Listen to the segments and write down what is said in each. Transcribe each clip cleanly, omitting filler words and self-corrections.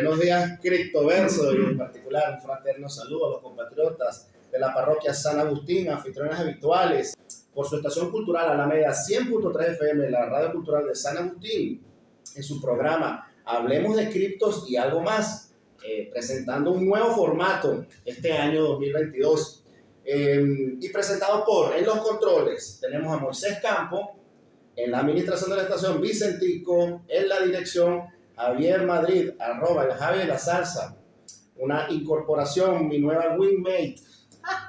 Buenos días, Criptoverso, y en particular un fraterno saludo a los compatriotas de la parroquia San Agustín, anfitriones habituales, por su estación cultural Alameda 100.3 FM, la radio cultural de San Agustín, en su programa Hablemos de Criptos y algo más, presentando un nuevo formato este año 2022, y presentado por, en los controles, tenemos a Moisés Campo, en la administración de la estación Vicentico, en la dirección Javier Madrid, @ el Javi de la Salsa, una incorporación, mi nueva wingmate,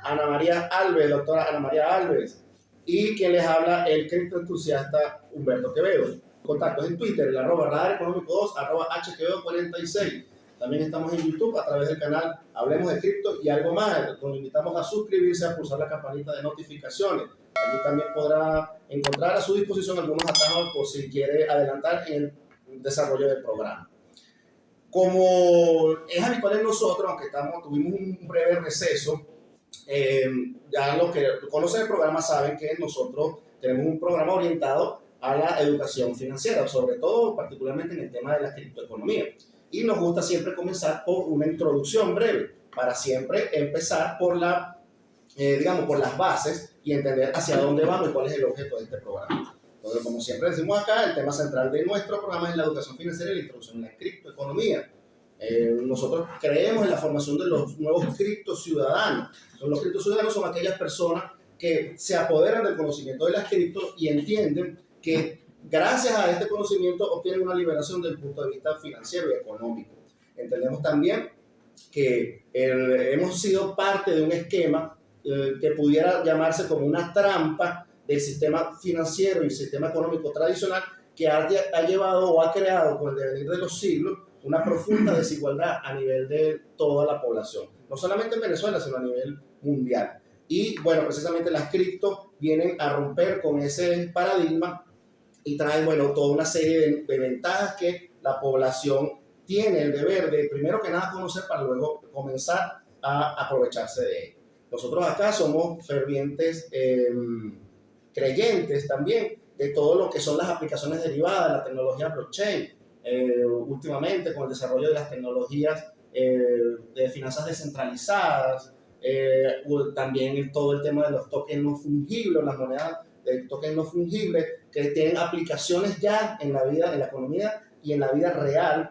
Ana María Alves, doctora Ana María Alves, y quien les habla, el criptoentusiasta Humberto Quevedo. Contactos en Twitter, el @ Radar Económico 2, @ HQevedo46. También estamos en YouTube a través del canal Hablemos de Cripto y algo más, donde invitamos a suscribirse, a pulsar la campanita de notificaciones. Allí también podrá encontrar a su disposición algunos atajos por si quiere adelantar en el desarrollo del programa. Como es habitual en nosotros, aunque tuvimos un breve receso, ya los que conocen el programa saben que nosotros tenemos un programa orientado a la educación financiera, sobre todo particularmente en el tema de la criptoeconomía. Y nos gusta siempre comenzar por una introducción breve, para siempre empezar por por las bases y entender hacia dónde vamos y cuál es el objeto de este programa. Entonces, como siempre decimos acá, el tema central de nuestro programa es la educación financiera y la introducción en la criptoeconomía. Nosotros creemos en la formación de los nuevos criptociudadanos. Los criptociudadanos son aquellas personas que se apoderan del conocimiento de las criptos y entienden que gracias a este conocimiento obtienen una liberación desde el punto de vista financiero y económico. Entendemos también que hemos sido parte de un esquema que pudiera llamarse como una trampa del sistema financiero y el sistema económico tradicional que ha llevado o ha creado con el devenir de los siglos una profunda desigualdad a nivel de toda la población, no solamente en Venezuela, sino a nivel mundial. Y bueno, precisamente las criptos vienen a romper con ese paradigma y traen, toda una serie de ventajas que la población tiene el deber de, primero que nada, conocer para luego comenzar a aprovecharse de ello. Nosotros acá somos fervientes creyentes también de todo lo que son las aplicaciones derivadas de la tecnología blockchain. Últimamente, con el desarrollo de las tecnologías de finanzas descentralizadas, también todo el tema de los tokens no fungibles, las monedas de tokens no fungibles, que tienen aplicaciones ya en la vida, en la economía y en la vida real,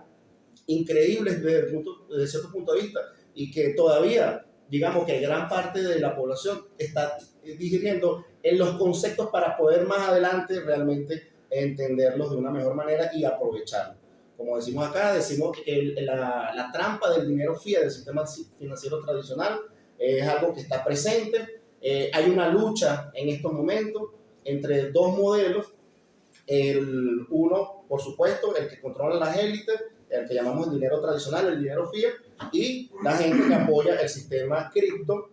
increíbles desde cierto punto de vista, y que todavía, digamos que gran parte de la población está digiriendo en los conceptos para poder más adelante realmente entenderlos de una mejor manera y aprovecharlos. Como decimos acá, decimos que la trampa del dinero fiat del sistema financiero tradicional es algo que está presente. Hay una lucha en estos momentos entre dos modelos. Uno, por supuesto, el que controla las élites, el que llamamos el dinero tradicional, el dinero fiat, y la gente que apoya el sistema cripto.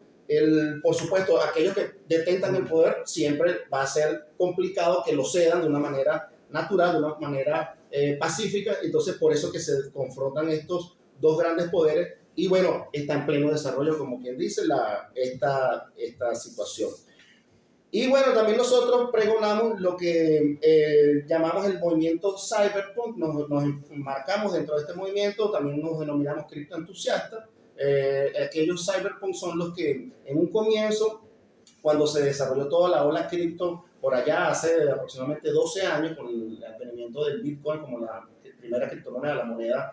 Por supuesto, aquellos que detentan el poder, siempre va a ser complicado que lo cedan de una manera natural, de una manera pacífica. Entonces, por eso que se confrontan estos dos grandes poderes y está en pleno desarrollo, como quien dice, esta situación. Y también nosotros pregonamos lo que llamamos el movimiento cyberpunk. Nos enmarcamos dentro de este movimiento, también nos denominamos criptoentusiastas. Aquellos cyberpunk son los que en un comienzo, cuando se desarrolló toda la ola cripto por allá hace aproximadamente 12 años, con el advenimiento del Bitcoin como la primera criptomoneda, la moneda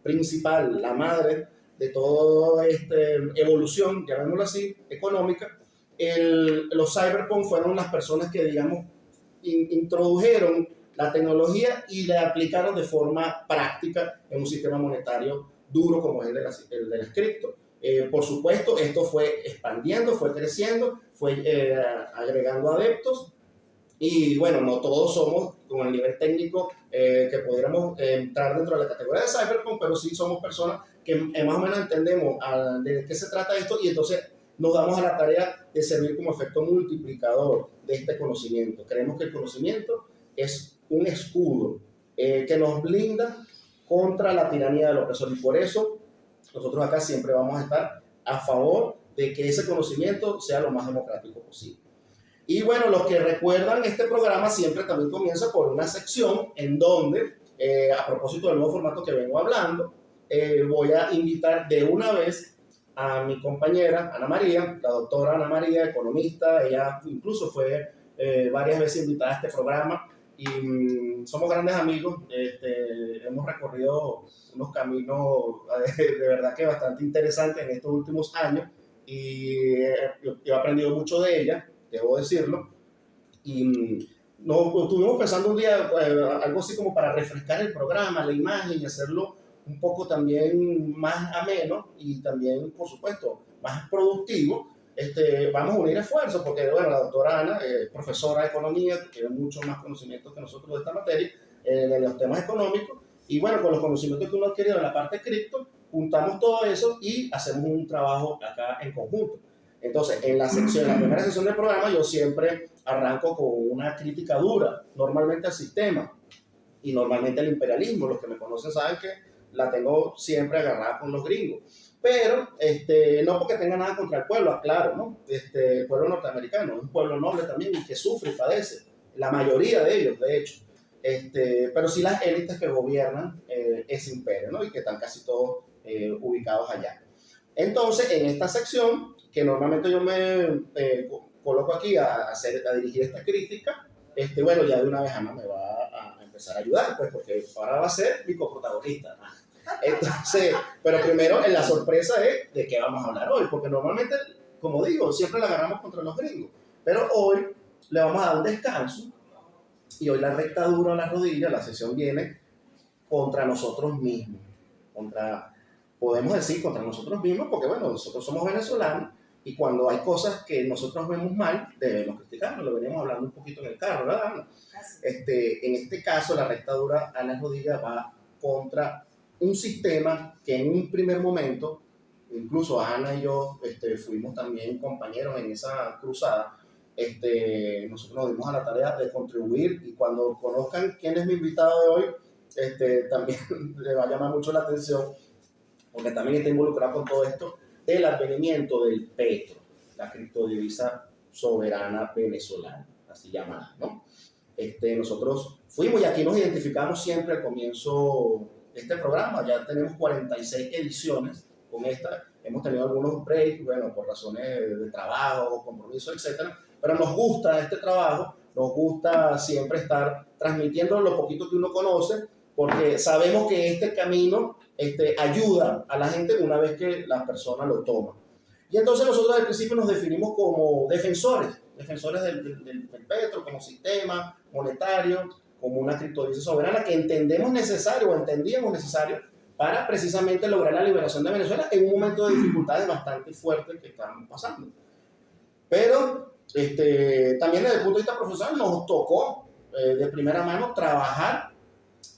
principal, la madre de toda esta evolución, llamémoslo así, económica, los cyberpunk fueron las personas que, digamos, introdujeron la tecnología y la aplicaron de forma práctica en un sistema monetario duro como es el de las cripto. Por supuesto, esto fue expandiendo, fue creciendo, fue agregando adeptos y no todos somos con el nivel técnico que pudiéramos entrar dentro de la categoría de cyberpunk, pero sí somos personas que más o menos entendemos de qué se trata esto y entonces nos damos a la tarea de servir como efecto multiplicador de este conocimiento. Creemos que el conocimiento es un escudo que nos blinda contra la tiranía del opresor y por eso nosotros acá siempre vamos a estar a favor de que ese conocimiento sea lo más democrático posible. Y los que recuerdan este programa siempre también comienza por una sección en donde, a propósito del nuevo formato que vengo hablando, voy a invitar de una vez a mi compañera Ana María, la doctora Ana María, economista. Ella incluso fue varias veces invitada a este programa y somos grandes amigos. Hemos recorrido unos caminos de verdad que bastante interesantes en estos últimos años y yo he aprendido mucho de ella, debo decirlo. Y nos estuvimos pensando un día algo así como para refrescar el programa, la imagen y hacerlo un poco también más ameno y también, por supuesto, más productivo. Vamos a unir esfuerzos porque, bueno, la doctora Ana es profesora de economía, tiene mucho más conocimiento que nosotros de esta materia, de los temas económicos, y bueno, con los conocimientos que uno ha adquirido en la parte cripto, juntamos todo eso y hacemos un trabajo acá en conjunto. Entonces, en la primera sesión del programa, yo siempre arranco con una crítica dura, normalmente al sistema y normalmente al imperialismo. Los que me conocen saben que la tengo siempre agarrada con los gringos. Pero no porque tenga nada contra el pueblo, aclaro, ¿no? El pueblo norteamericano es un pueblo noble también y que sufre y padece, la mayoría de ellos, de hecho. Pero sí las élites que gobiernan ese imperio, ¿no? Y que están casi todos ubicados allá. Entonces, en esta sección, que normalmente yo me coloco aquí a dirigir esta crítica, bueno, ya de una vez Ana me va a empezar a ayudar, pues, porque ahora va a ser mi coprotagonista, ¿no? Entonces, pero primero en la sorpresa es de qué vamos a hablar hoy, porque normalmente, como digo, siempre la agarramos contra los gringos, pero hoy le vamos a dar un descanso y hoy la recta dura a la rodilla, la sesión viene contra nosotros mismos, podemos decir contra nosotros mismos, porque bueno, nosotros somos venezolanos y cuando hay cosas que nosotros vemos mal, debemos criticarlo. Lo veníamos hablando un poquito en el carro, ¿verdad, Ana? En este caso, la recta dura a la rodilla va contra un sistema que en un primer momento, incluso Ana y yo fuimos también compañeros en esa cruzada. Nosotros nos dimos a la tarea de contribuir y cuando conozcan quién es mi invitado de hoy, también le va a llamar mucho la atención, porque también está involucrado con todo esto del advenimiento del petro, la criptodivisa soberana venezolana, así llamada, ¿no? Nosotros fuimos y aquí nos identificamos siempre al comienzo de este programa. Ya tenemos 46 ediciones con esta. Hemos tenido algunos breaks, bueno, por razones de trabajo, compromiso, etcétera. Pero nos gusta este trabajo, nos gusta siempre estar transmitiendo lo poquito que uno conoce, porque sabemos que este camino ayuda a la gente una vez que la persona lo toma. Y entonces nosotros al principio nos definimos como defensores del petro como sistema monetario, como una criptodivisa soberana que entendíamos necesario para precisamente lograr la liberación de Venezuela en un momento de dificultades bastante fuertes que estamos pasando. Pero también desde el punto de vista profesional nos tocó de primera mano trabajar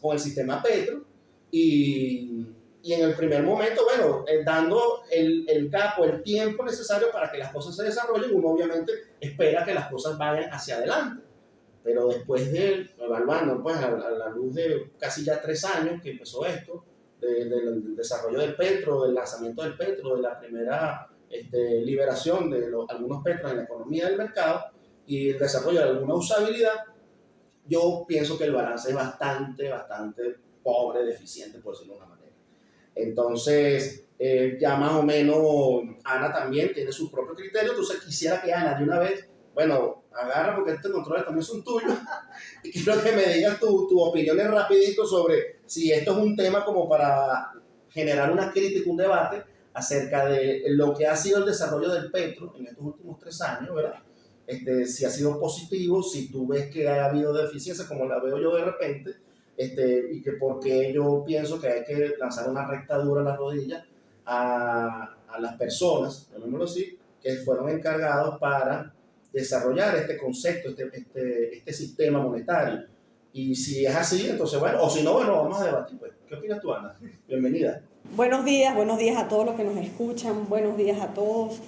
con el sistema petro y en el primer momento, bueno, dando el gap, el tiempo necesario para que las cosas se desarrollen, uno obviamente espera que las cosas vayan hacia adelante. Pero después de evaluando, pues a la luz de casi ya 3 años que empezó esto, del desarrollo del petro, del lanzamiento del petro, de la primera liberación de algunos petros en la economía del mercado y el desarrollo de alguna usabilidad, yo pienso que el balance es bastante pobre, deficiente, por decirlo de una manera. Entonces, ya más o menos Ana también tiene su propio criterio, entonces quisiera que Ana de una vez, bueno, agarra porque estos controles también son tuyos y quiero que me digas tu opinión rapidito sobre si esto es un tema como para generar una crítica, un debate acerca de lo que ha sido el desarrollo del petro en estos últimos 3 años, ¿verdad? Si ha sido positivo, si tú ves que ha habido deficiencias como la veo yo de repente, y que porque yo pienso que hay que lanzar una recta dura a la rodilla a las personas, llamémoslo así, que fueron encargados para desarrollar este concepto, este sistema monetario. Y si es así, entonces bueno, o si no, bueno, vamos a debatir. Pues. ¿Qué opinas tú, Ana? Bienvenida. Buenos días a todos los que nos escuchan, buenos días a todos.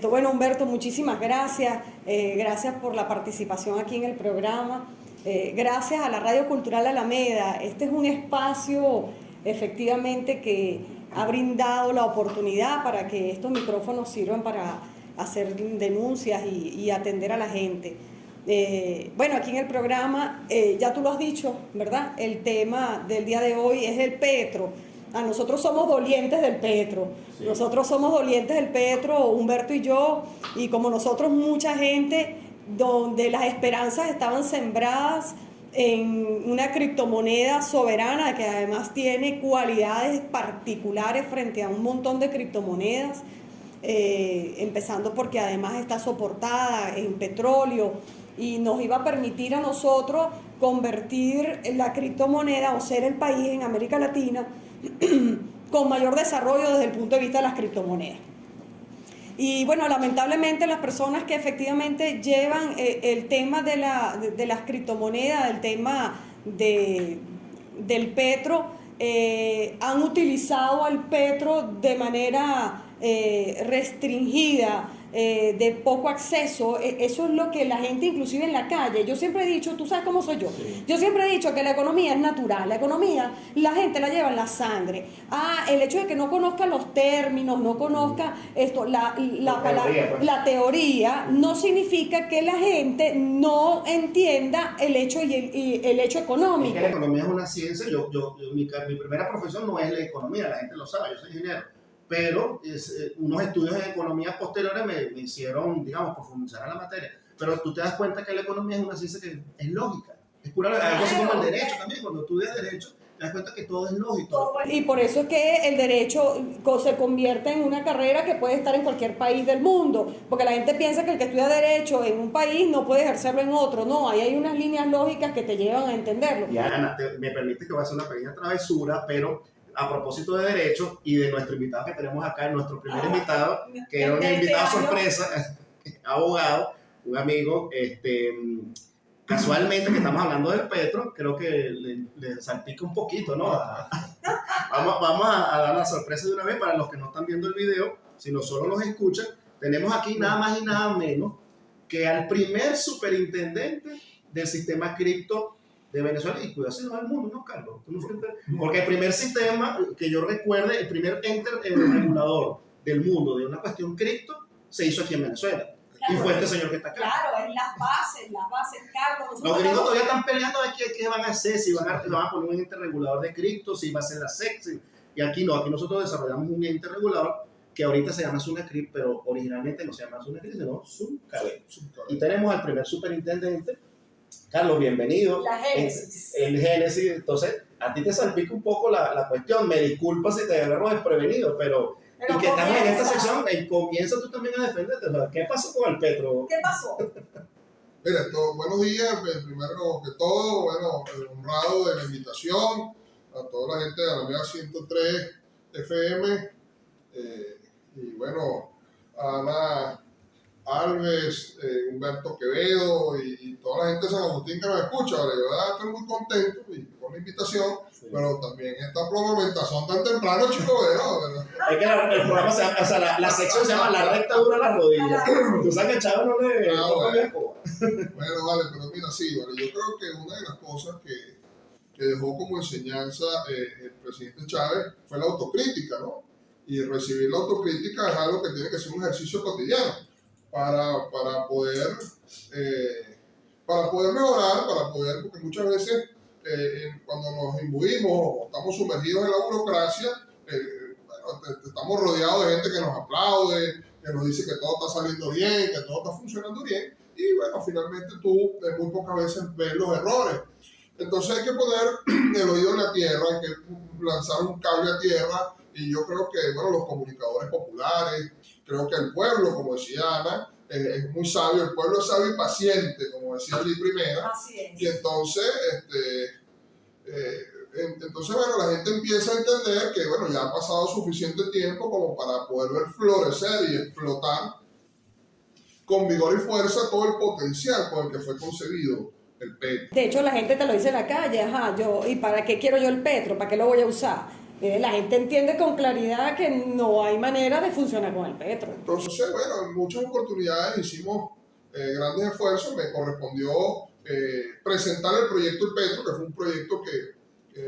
Bueno, Humberto, muchísimas gracias. Gracias por la participación aquí en el programa. Gracias a la Radio Cultural Alameda. Este es un espacio efectivamente que ha brindado la oportunidad para que estos micrófonos sirvan para hacer denuncias y atender a la gente. Bueno, aquí en el programa, ya tú lo has dicho, ¿verdad? El tema del día de hoy es el petro. nosotros somos dolientes del petro. Sí. Nosotros somos dolientes del petro, Humberto y yo, y como nosotros mucha gente, donde las esperanzas estaban sembradas en una criptomoneda soberana que además tiene cualidades particulares frente a un montón de criptomonedas, empezando porque además está soportada en petróleo y nos iba a permitir a nosotros convertir la criptomoneda o ser el país en América Latina con mayor desarrollo desde el punto de vista de las criptomonedas. Y bueno, lamentablemente las personas que efectivamente llevan el tema de las criptomonedas, el tema del petro, han utilizado al petro de manera restringida, de poco acceso. Eso es lo que la gente, inclusive en la calle, yo siempre he dicho, tú sabes cómo soy yo, yo siempre he dicho que la economía es natural, la economía la gente la lleva en la sangre. El hecho de que no conozca los términos, no conozca esto, la teoría, no significa que la gente no entienda el hecho y el hecho económico. Es que la economía es una ciencia. Mi primera profesión no es la economía, la gente lo sabe, yo soy ingeniero. Pero unos estudios en economía posteriores me hicieron, digamos, profundizar en la materia. Pero tú te das cuenta que la economía es una ciencia que es lógica. Es pura lógica. Algo así como el derecho también. Cuando estudias derecho, te das cuenta que todo es lógico. Y por eso es que el derecho se convierte en una carrera que puede estar en cualquier país del mundo. Porque la gente piensa que el que estudia derecho en un país no puede ejercerlo en otro. No, ahí hay unas líneas lógicas que te llevan a entenderlo. Y Ana, me permite que voy a hacer una pequeña travesura, pero a propósito de derecho y de nuestro invitado que tenemos acá, nuestro primer invitado, que era un invitado sorpresa, abogado, un amigo, casualmente que estamos hablando del petro, creo que le salpica un poquito, ¿no? Vamos a dar la sorpresa de una vez para los que no están viendo el video, sino solo los escuchan. Tenemos aquí nada más y nada menos que al primer superintendente del sistema cripto de Venezuela, y cuidado si no del mundo, ¿no, Carlos? Porque el primer sistema que yo recuerde, el primer ente regulador del mundo de una cuestión cripto se hizo aquí en Venezuela. Claro, y fue este señor que está acá. Claro, es las bases, Carlos. Los gringos todavía están peleando de qué van a hacer, si van a poner un ente regulador de cripto, si va a ser la SEC. Y aquí no, aquí nosotros desarrollamos un ente regulador que ahorita se llama Sunacrip, pero originalmente no se llama Sunacrip, sino Suncabel. Y tenemos al primer superintendente. Carlos, bienvenido. La Génesis. El Génesis. Entonces, a ti te salpica un poco la cuestión. Me disculpas si te agarro desprevenido, pero y que estamos en esta sección, comienza tú también a defenderte. ¿Qué pasó con el petro? ¿Qué pasó? Mira, buenos días. Primero que todo, bueno, honrado de la invitación a toda la gente de la MEA 103 FM. Y bueno, a Ana Alves, Humberto Quevedo y toda la gente de San Agustín que nos escucha. Vale, yo estoy muy contento con la invitación, sí. Pero también esta programación tan temprano, chicos, ¿no? Es que el programa la sección se llama La recta dura las rodillas. Tú sabes que el chavo no le... Bueno, vale, pero mira, sí, vale, yo creo que una de las cosas que dejó como enseñanza el presidente Chávez fue la autocrítica, ¿no? Y recibir la autocrítica es algo que tiene que ser un ejercicio cotidiano. Para poder mejorar, porque muchas veces cuando nos imbuimos o estamos sumergidos en la burocracia, estamos rodeados de gente que nos aplaude, que nos dice que todo está saliendo bien, que todo está funcionando bien, y bueno, finalmente tú muy pocas veces ves los errores. Entonces hay que poner el oído en la tierra, hay que lanzar un cable a tierra, y yo creo que bueno, los comunicadores populares, creo que el pueblo, como decía Ana, es muy sabio, el pueblo es sabio y paciente, como decía Lee Primera. Así es. Y entonces, bueno, la gente empieza a entender que bueno, ya ha pasado suficiente tiempo como para poder ver florecer y explotar con vigor y fuerza todo el potencial con el que fue concebido el petro. De hecho, la gente te lo dice en la calle, ¿y para qué quiero yo el petro? ¿Para qué lo voy a usar? La gente entiende con claridad que no hay manera de funcionar con el petro. Entonces, bueno, en muchas oportunidades hicimos grandes esfuerzos. Me correspondió presentar el proyecto del petro, que fue un proyecto que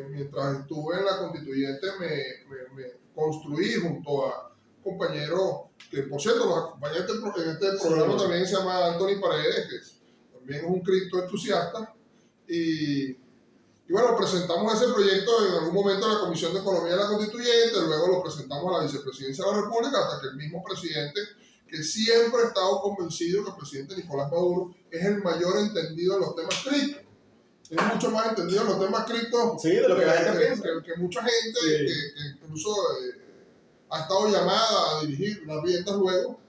mientras estuve en la constituyente me construí junto a compañeros que, por cierto, los acompañé en este programa también se llama Anthony Paredes, que también es un cripto entusiasta. Y Y bueno, presentamos ese proyecto en algún momento a la Comisión de Economía de la Constituyente, luego lo presentamos a la Vicepresidencia de la República, hasta que el mismo presidente, que siempre ha estado convencido que el presidente Nicolás Maduro es el mayor entendido en los temas cripto. Es mucho más entendido en los temas cripto Sí, de lo que la gente piensa. que mucha gente Sí. que incluso ha estado llamada a dirigir las riendas luego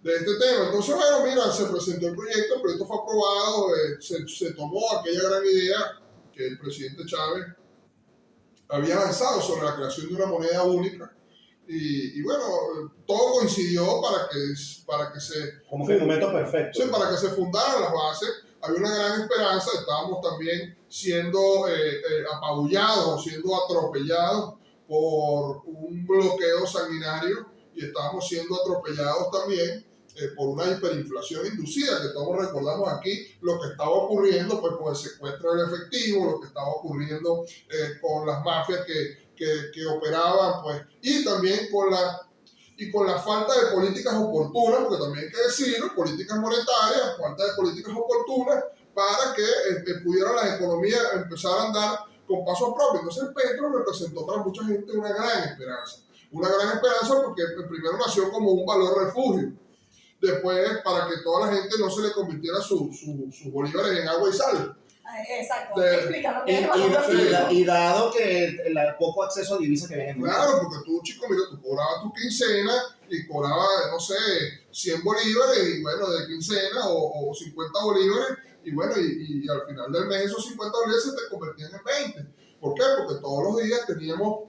de este tema. Entonces, bueno, mira, se presentó el proyecto fue aprobado, se tomó aquella gran idea que el presidente Chávez había lanzado sobre la creación de una moneda única. Y bueno, todo coincidió para que se... Como que el momento perfecto. Sí, para que se fundaran las bases. Había una gran esperanza, estábamos también siendo apabullados o siendo atropellados por un bloqueo sanguinario y estábamos siendo atropellados también por una hiperinflación inducida, que todos recordamos aquí lo que estaba ocurriendo pues, con el secuestro del efectivo, lo que estaba ocurriendo con las mafias que operaban, pues, y también con la falta de políticas oportunas, porque también hay que decirlo, políticas monetarias, falta de políticas oportunas para que pudieran las economías empezar a andar con pasos propios. Entonces el petro representó para mucha gente una gran esperanza porque primero nació como un valor refugio, después para que toda la gente no se le convirtiera sus bolívares en agua y sal. Exacto, explica lo que es el valor refugio. Y dado que el poco acceso a divisas que viene. Claro, porque tú, chico, mira, tú cobrabas tu quincena y cobrabas, no sé, 100 bolívares y bueno, de quincena o 50 bolívares y bueno, y al final del mes esos 50 bolívares se te convertían en 20. ¿Por qué? Porque todos los días teníamos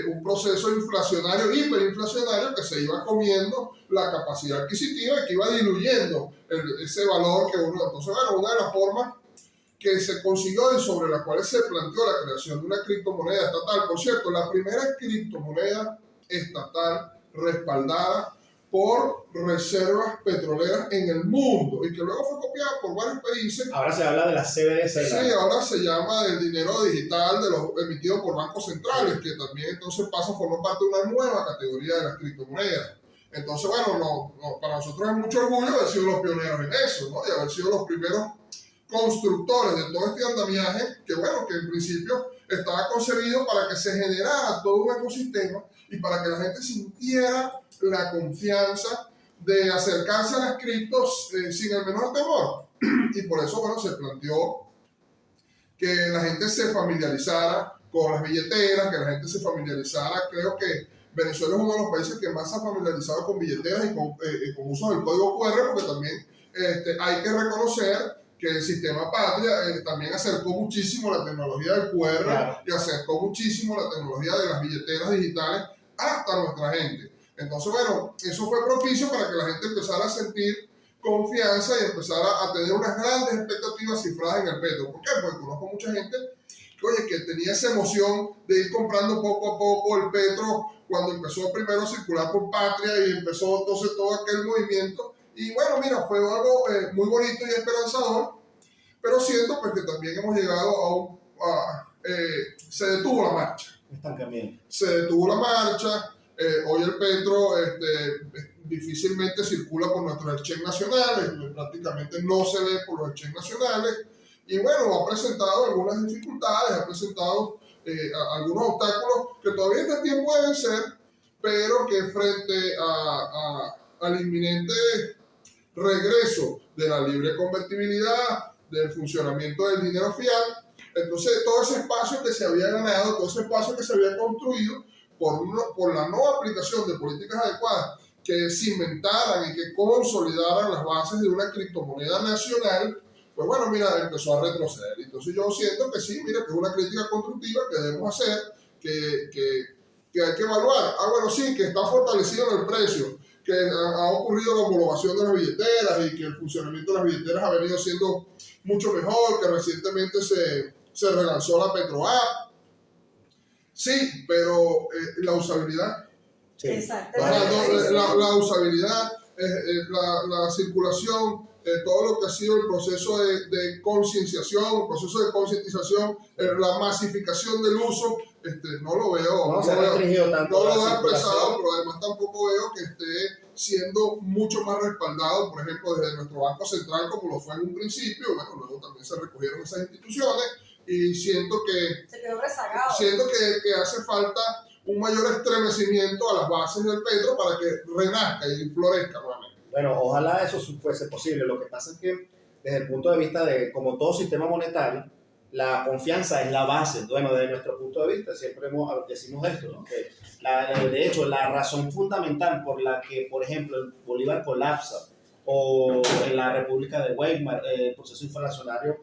un proceso inflacionario, hiperinflacionario, que se iba comiendo la capacidad adquisitiva y que iba diluyendo ese valor que uno... Entonces, bueno, una de las formas que se consiguió y sobre las cuales se planteó la creación de una criptomoneda estatal. Por cierto, la primera criptomoneda estatal respaldada por reservas petroleras en el mundo y que luego fue copiada por varios países. Ahora se habla de la CBDC. Sí, ahora se llama del dinero digital de los emitidos por bancos centrales, que también entonces pasa a formar parte de una nueva categoría de las criptomonedas. Entonces, bueno, para nosotros es mucho orgullo haber sido los pioneros en eso, ¿no? Y haber sido los primeros constructores de todo este andamiaje, que bueno, que en principio estaba concebido para que se generara todo un ecosistema y para que la gente sintiera la confianza de acercarse a las criptos sin el menor temor. Y por eso, bueno, se planteó que la gente se familiarizara con las billeteras, que la gente se familiarizara. Creo que Venezuela es uno de los países que más se ha familiarizado con billeteras y con uso del código QR, porque también hay que reconocer que el sistema Patria también acercó muchísimo la tecnología del QR, claro, y acercó muchísimo la tecnología de las billeteras digitales hasta nuestra gente. Entonces, bueno, eso fue propicio para que la gente empezara a sentir confianza y empezara a tener unas grandes expectativas cifradas en el petro. ¿Por qué? Porque conozco mucha gente que, oye, que tenía esa emoción de ir comprando poco a poco el petro cuando empezó primero a circular por Patria y empezó entonces todo aquel movimiento. Y bueno, mira, fue algo muy bonito y esperanzador, pero siento pues que también hemos llegado se detuvo la marcha. Estancamiento. Se detuvo la marcha. Hoy el petro difícilmente circula por nuestros exchanges nacionales, prácticamente no se ve por los exchanges nacionales. Y bueno, ha presentado algunas dificultades, ha presentado algunos obstáculos que todavía está tiempo de vencer, pero que frente al inminente regreso de la libre convertibilidad, del funcionamiento del dinero fiat, entonces todo ese espacio que se había ganado, todo ese espacio que se había construido por la no aplicación de políticas adecuadas que cimentaran y que consolidaran las bases de una criptomoneda nacional, pues bueno, mira, empezó a retroceder. Entonces yo siento que sí, mira, que es una crítica constructiva que debemos hacer, que hay que evaluar. Bueno, sí, que está fortalecido en el precio, que ha ocurrido la homologación de las billeteras y que el funcionamiento de las billeteras ha venido siendo mucho mejor, que recientemente se relanzó la Petro App. Sí, pero la usabilidad. Sí. Exacto. La usabilidad, la circulación, todo lo que ha sido el proceso de concienciación, el proceso de concientización, la masificación del uso, no lo veo. No se ha restringido tanto. No lo veo expresado, pero además tampoco veo que esté siendo mucho más respaldado, por ejemplo, desde nuestro Banco Central, como lo fue en un principio. Bueno, luego también se recogieron esas instituciones. y siento que se quedó rezagado. Siento que hace falta un mayor estremecimiento a las bases del petro para que renazca y florezca nuevamente. Bueno, ojalá eso fuese posible. Lo que pasa es que desde el punto de vista de, como todo sistema monetario, la confianza es la base. Bueno, desde nuestro punto de vista siempre decimos esto, ¿no? Que de hecho la razón fundamental por la que, por ejemplo, el Bolívar colapsa o en la República de Weimar el proceso inflacionario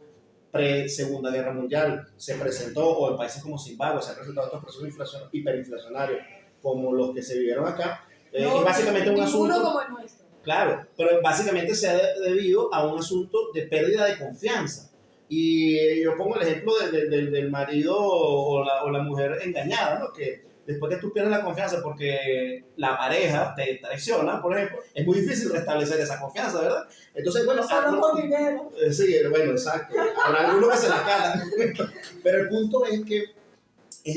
pre-Segunda Guerra Mundial se presentó, o en países como Zimbabue se han presentado estos procesos hiperinflacionarios como los que se vivieron acá, es básicamente un asunto como el nuestro. Claro, pero básicamente se ha debido a un asunto de pérdida de confianza. Y yo pongo el ejemplo del marido o la mujer engañada, ¿no? Que después que tú pierdes la confianza porque la pareja te traiciona, por ejemplo, es muy difícil restablecer esa confianza, ¿verdad? Entonces, bueno... Solo con dinero. Sí, bueno, exacto. Habrá algunos que se la calan. Pero el punto es que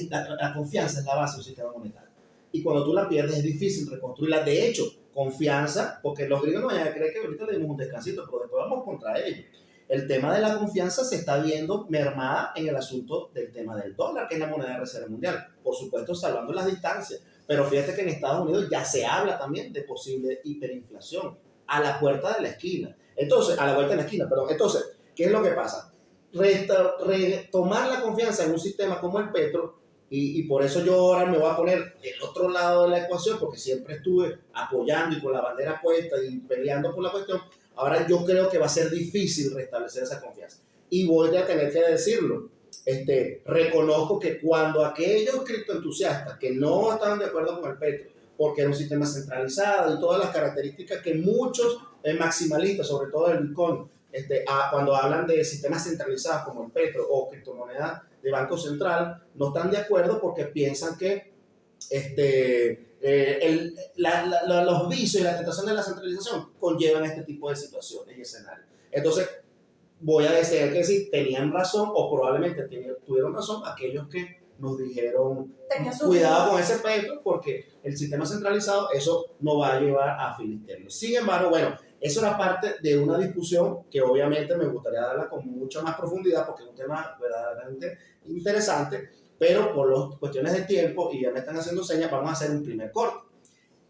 la confianza es la base de un sistema monetario. Y cuando tú la pierdes es difícil reconstruirla. De hecho, confianza, porque los gringos no vayan a creer que ahorita le dimos un descansito, pero después vamos contra ellos. El tema de la confianza se está viendo mermada en el asunto del tema del dólar, que es la moneda de reserva mundial. Por supuesto, salvando las distancias. Pero fíjate que en Estados Unidos ya se habla también de posible hiperinflación a la puerta de la esquina. Entonces, a la vuelta de la esquina, perdón. Entonces, ¿qué es lo que pasa? Retomar la confianza en un sistema como el petro, y por eso yo ahora me voy a poner del otro lado de la ecuación, porque siempre estuve apoyando y con la bandera puesta y peleando por la cuestión. Ahora yo creo que va a ser difícil restablecer esa confianza. Y voy a tener que decirlo. Reconozco que cuando aquellos criptoentusiastas que no estaban de acuerdo con el petro, porque era un sistema centralizado y todas las características que muchos maximalistas, sobre todo el Bitcoin, cuando hablan de sistemas centralizados como el petro o criptomonedas de Banco Central, no están de acuerdo porque piensan que los vicios y la tentación de la centralización conllevan este tipo de situaciones y escenarios. Entonces, voy a decir que sí, tenían razón o probablemente tuvieron razón aquellos que nos dijeron cuidado con ese petro porque el sistema centralizado eso no va a llevar a filisterio. Sin embargo, bueno, eso era parte de una discusión que obviamente me gustaría darla con mucha más profundidad porque es un tema verdaderamente interesante, pero por las cuestiones de tiempo y ya me están haciendo señas, vamos a hacer un primer corte.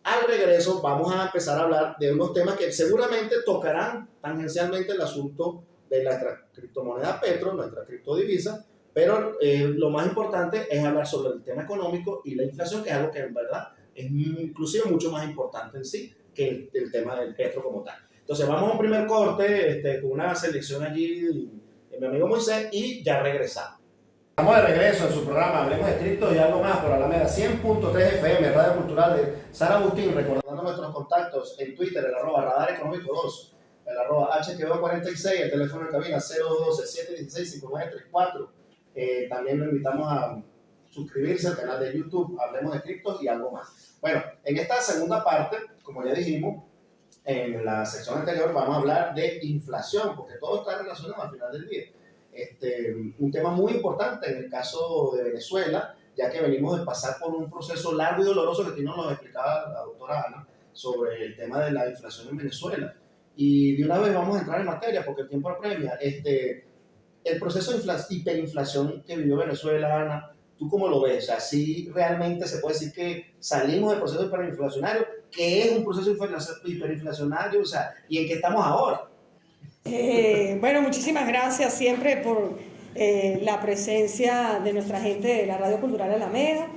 Al regreso vamos a empezar a hablar de unos temas que seguramente tocarán tangencialmente el asunto de nuestra criptomoneda Petro, nuestra criptodivisa, pero lo más importante es hablar sobre el tema económico y la inflación, que es algo que en verdad es inclusive mucho más importante en sí que el tema del petro como tal. Entonces vamos a un primer corte con una selección allí de mi amigo Moisés y ya regresamos. Estamos de regreso en su programa Hablemos de Cripto y algo más por Alameda 100.3 FM, Radio Cultural de San Agustín, recordando nuestros contactos en Twitter, el @Radar Económico 2, el @HQO46, el teléfono de cabina 012-716-5934. También lo invitamos a suscribirse al canal de YouTube Hablemos de Cripto y algo más. Bueno, en esta segunda parte, como ya dijimos, en la sección anterior vamos a hablar de inflación, porque todo está relacionado al final del día. Un tema muy importante en el caso de Venezuela, ya que venimos de pasar por un proceso largo y doloroso que aquí nos lo explicaba la doctora Ana sobre el tema de la inflación en Venezuela. Y de una vez vamos a entrar en materia porque el tiempo apremia. El proceso de hiperinflación que vivió Venezuela, Ana, ¿tú cómo lo ves? O sea, ¿sí realmente se puede decir que salimos del proceso hiperinflacionario? ¿Qué es un proceso hiperinflacionario? O sea, ¿y en qué estamos ahora? Bueno, muchísimas gracias siempre por la presencia de nuestra gente de la Radio Cultural Alameda.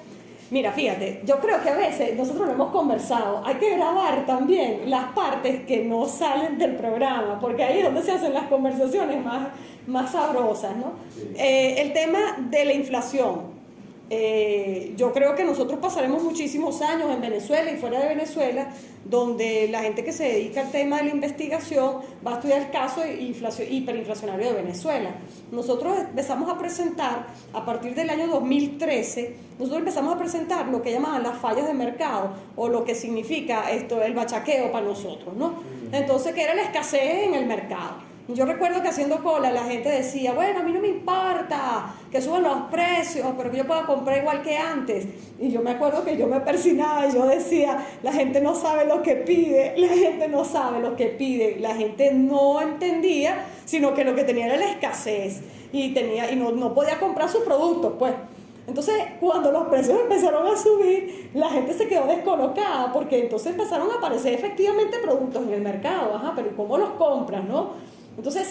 Mira, fíjate, yo creo que a veces nosotros lo hemos conversado, hay que grabar también las partes que no salen del programa, porque ahí es donde se hacen las conversaciones más sabrosas, ¿no? Sí. El tema de la inflación. Yo creo que nosotros pasaremos muchísimos años en Venezuela y fuera de Venezuela, donde la gente que se dedica al tema de la investigación va a estudiar el caso hiperinflacionario de Venezuela. Nosotros empezamos a presentar, a partir del año 2013, nosotros empezamos a presentar lo que llamaban las fallas de mercado, o lo que significa el bachaqueo para nosotros, ¿no? Entonces, que era la escasez en el mercado. Yo recuerdo que haciendo cola la gente decía, bueno, a mí no me importa que suban los precios, pero que yo pueda comprar igual que antes. Y yo me acuerdo que yo me persinaba y yo decía, la gente no sabe lo que pide, la gente no sabe lo que pide. La gente no entendía, sino que lo que tenía era la escasez y no podía comprar sus productos, pues. Entonces, cuando los precios empezaron a subir, la gente se quedó descolocada porque entonces empezaron a aparecer efectivamente productos en el mercado. Ajá, pero ¿cómo los compras, no? Entonces,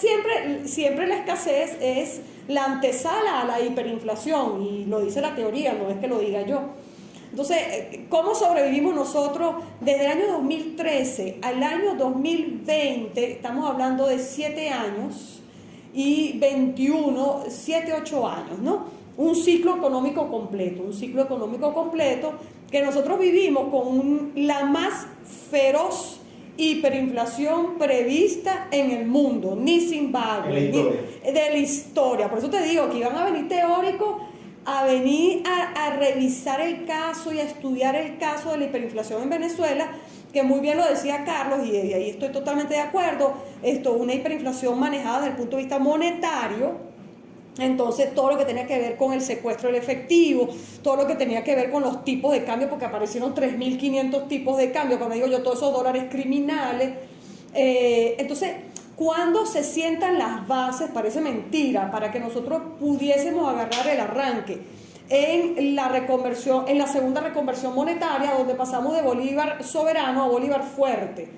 siempre la escasez es la antesala a la hiperinflación, y lo dice la teoría, no es que lo diga yo. Entonces, ¿cómo sobrevivimos nosotros desde el año 2013 al año 2020? Estamos hablando de 7 años y 21, 7, 8 años, ¿no? Un ciclo económico completo que nosotros vivimos con la más feroz hiperinflación prevista en el mundo, ni Zimbabue, ni de la historia. Por eso te digo que iban a venir teóricos a venir a revisar el caso y a estudiar el caso de la hiperinflación en Venezuela, que muy bien lo decía Carlos, y ahí estoy totalmente de acuerdo. Una hiperinflación manejada desde el punto de vista monetario. Entonces, todo lo que tenía que ver con el secuestro del efectivo, todo lo que tenía que ver con los tipos de cambio, porque aparecieron 3.500 tipos de cambio, cuando digo yo, todos esos dólares criminales. Entonces, cuando se sientan las bases, parece mentira, para que nosotros pudiésemos agarrar el arranque en la reconversión, en la segunda reconversión monetaria, donde pasamos de Bolívar soberano a Bolívar fuerte.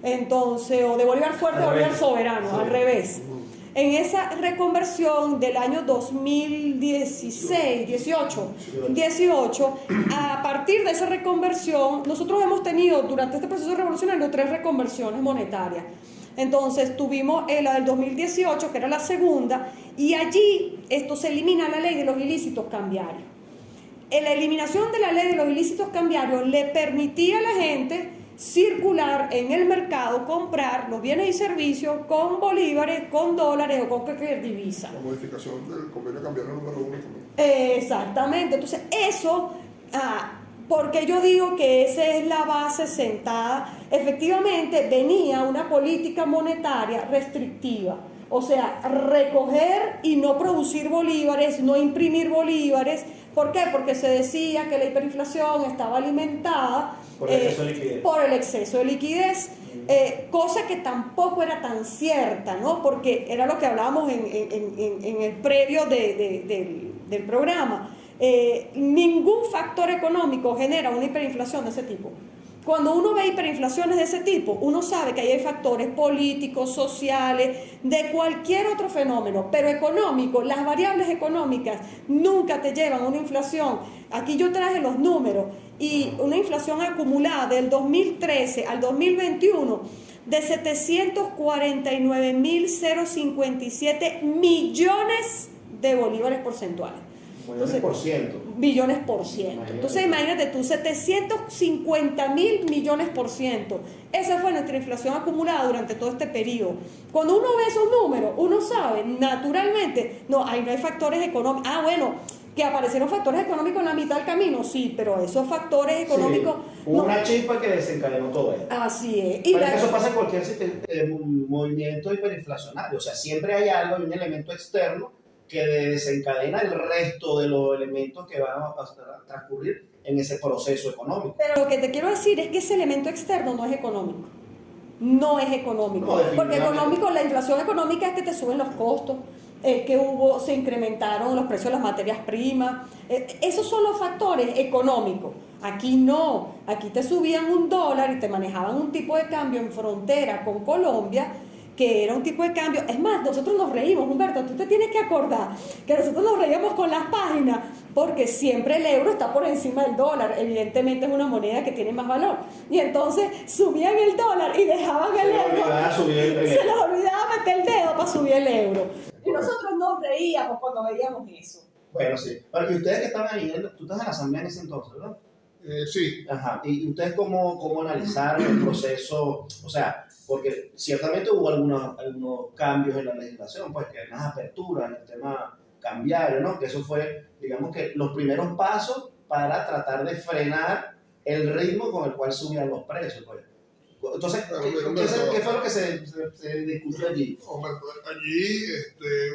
Entonces, o de Bolívar fuerte a Bolívar soberano, al revés. En esa reconversión del año 2016, 18, a partir de esa reconversión, nosotros hemos tenido durante este proceso revolucionario 3 reconversiones monetarias. Entonces tuvimos la del 2018, que era la segunda, y allí se elimina la ley de los ilícitos cambiarios. En la eliminación de la ley de los ilícitos cambiarios le permitía a la gente circular en el mercado, comprar los bienes y servicios con bolívares, con dólares o con cualquier divisa. La modificación del convenio cambiario número 1 también. Exactamente. Entonces, eso, porque yo digo que esa es la base sentada. Efectivamente, venía una política monetaria restrictiva. O sea, recoger y no producir bolívares, no imprimir bolívares. ¿Por qué? Porque se decía que la hiperinflación estaba alimentada por el exceso de liquidez, cosa que tampoco era tan cierta, ¿no? Porque era lo que hablábamos en el previo del programa. Ningún factor económico genera una hiperinflación de ese tipo. Cuando uno ve hiperinflaciones de ese tipo, uno sabe que ahí hay factores políticos, sociales, de cualquier otro fenómeno, pero económico. Las variables económicas nunca te llevan a una inflación. Aquí yo traje los números, y una inflación acumulada del 2013 al 2021 de 749.057 millones de bolívares porcentuales. Billones por ciento. Entonces imagínate tú, 750.000 millones por ciento. Esa fue nuestra inflación acumulada durante todo este periodo. Cuando uno ve esos números, uno sabe naturalmente, ahí no hay factores económicos. Bueno, que aparecieron factores económicos en la mitad del camino, sí, pero esos factores económicos... Sí, una chispa que desencadenó todo esto. Así es. Pero eso pasa en cualquier movimiento hiperinflacionario. O sea, siempre hay algo, hay un elemento externo que desencadena el resto de los elementos que van a transcurrir en ese proceso económico. Pero lo que te quiero decir es que ese elemento externo no es económico. No es económico. No, porque económico, la inflación económica es que te suben los costos, se incrementaron los precios de las materias primas. Esos son los factores económicos. Aquí no. Aquí te subían $1 y te manejaban un tipo de cambio en frontera con Colombia, que era un tipo de cambio. Es más, nosotros nos reímos, Humberto, tú te tienes que acordar que nosotros nos reíamos con las páginas porque siempre el euro está por encima del dólar. Evidentemente es una moneda que tiene más valor. Y entonces subían el dólar y dejaban el euro. Se les olvidaba meter el dedo para subir el euro. Y nosotros nos reíamos cuando veíamos eso. Bueno, sí. Y ustedes que estaban ahí, tú estás en la asamblea en ese entonces, ¿verdad? Sí. Ajá. ¿Y ustedes cómo analizaron el proceso? O sea, porque ciertamente hubo algunos cambios en la legislación, pues que hay unas aperturas en el tema cambiario, ¿no? Que eso fue, digamos que los primeros pasos para tratar de frenar el ritmo con el cual subían los precios, pues. Entonces, Pero, ¿qué fue lo que se discutió allí? Hombre, allí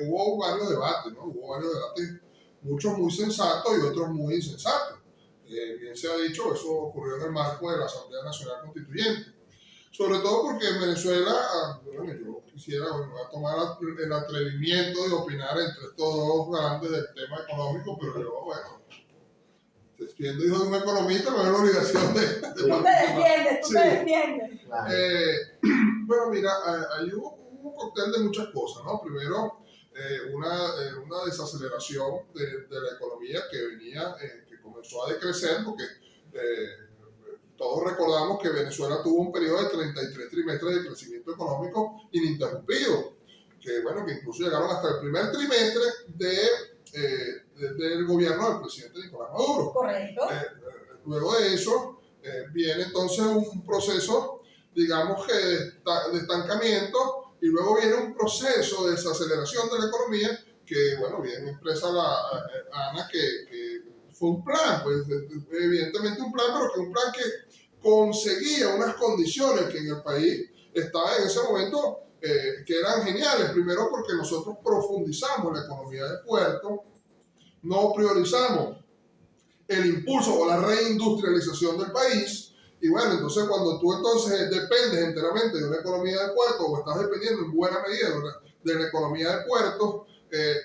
hubo varios debates, ¿no? Hubo varios debates, muchos muy sensatos y otros muy insensatos. Bien se ha dicho, eso ocurrió en el marco de la Asamblea Nacional Constituyente. Sobre todo porque en Venezuela, bueno, yo quisiera tomar el atrevimiento de opinar entre estos dos grandes del tema económico, pero yo, bueno, siendo hijo de un economista, me veo la obligación de Tú te defiendes, tú Sí. te defiendes. Claro. Bueno, mira, hay un cóctel de muchas cosas, ¿no? Primero, una desaceleración de la economía que venía, que comenzó a decrecer, porque todos recordamos que Venezuela tuvo un periodo de 33 trimestres de crecimiento económico ininterrumpido, que bueno, que incluso llegaron hasta el primer trimestre del gobierno del presidente Nicolás Maduro. Correcto. Luego de eso viene entonces un proceso, digamos que de estancamiento, y luego viene un proceso de desaceleración de la economía que, bueno, bien expresa Ana que fue un plan, pues evidentemente un plan, pero que un plan que conseguía unas condiciones que en el país estaba en ese momento que eran geniales. Primero porque nosotros profundizamos la economía de puerto, no priorizamos el impulso o la reindustrialización del país. Y bueno, entonces cuando tú entonces dependes enteramente de una economía de puertos o estás dependiendo en buena medida de la economía de puertos,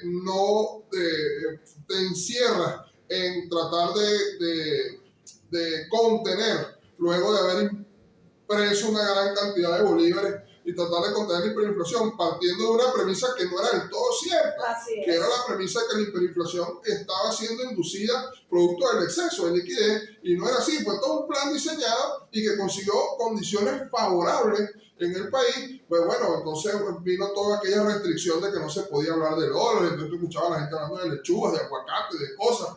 no te encierras en tratar de contener, luego de haber impreso una gran cantidad de bolívares y tratar de contener la hiperinflación partiendo de una premisa que no era del todo cierta, Así que es. era la premisa que la hiperinflación estaba siendo inducida producto del exceso de liquidez, y no era así. Fue todo un plan diseñado y que consiguió condiciones favorables en el país. Pues bueno, entonces vino toda aquella restricción de que no se podía hablar de dólares, entonces tú escuchabas a la gente hablando de lechugas, de aguacate, de cosas,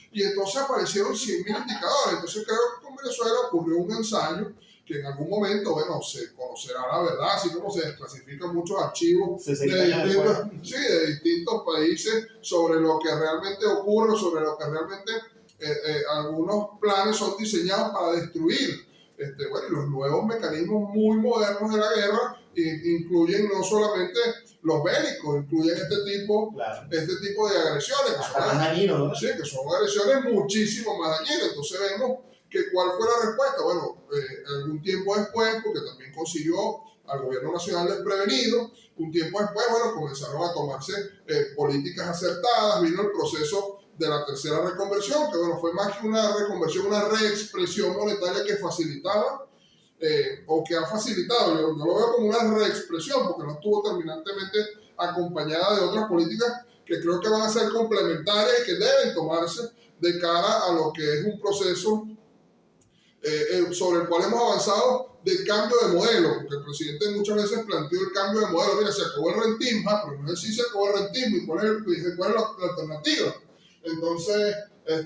y entonces aparecieron 100.000 indicadores. Entonces creo que con Venezuela ocurrió un ensayo que en algún momento, bueno, se conocerá la verdad, así como se desclasifican muchos archivos de distintos países sobre lo que realmente ocurre, sobre lo que realmente algunos planes son diseñados para destruir. Bueno, y los nuevos mecanismos muy modernos de la guerra incluyen no solamente los bélicos, incluyen este tipo de agresiones, que son agresiones muchísimo más dañinas. Entonces vemos que cuál fue la respuesta. Bueno, algún tiempo después, porque también consiguió al gobierno nacional desprevenido, un tiempo después, bueno, comenzaron a tomarse políticas acertadas, vino el proceso de la tercera reconversión, que bueno, fue más que una reconversión, una reexpresión monetaria que facilitaba, o que ha facilitado, yo lo veo como una reexpresión, porque no estuvo terminantemente acompañada de otras políticas que creo que van a ser complementarias y que deben tomarse de cara a lo que es un proceso sobre el cual hemos avanzado del cambio de modelo, porque el presidente muchas veces planteó el cambio de modelo. Mira, se acabó el rentismo, pero no es si se acabó el rentismo y cuál es la alternativa. Entonces,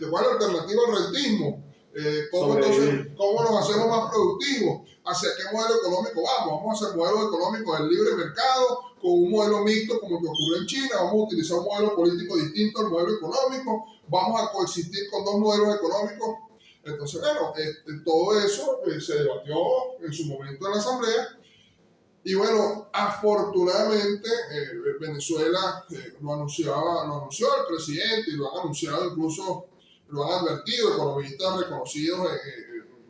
¿cuál es la alternativa al rentismo? ¿Cómo nos hacemos más productivos? ¿Hacia qué modelo económico vamos? ¿Vamos a hacer modelo económico del libre mercado, con un modelo mixto como el que ocurre en China? ¿Vamos a utilizar un modelo político distinto al modelo económico? ¿Vamos a coexistir con dos modelos económicos? Entonces, bueno, todo eso se debatió en su momento en la Asamblea. Y bueno, afortunadamente Venezuela lo anunció el presidente, y lo han anunciado, incluso lo han advertido economistas reconocidos,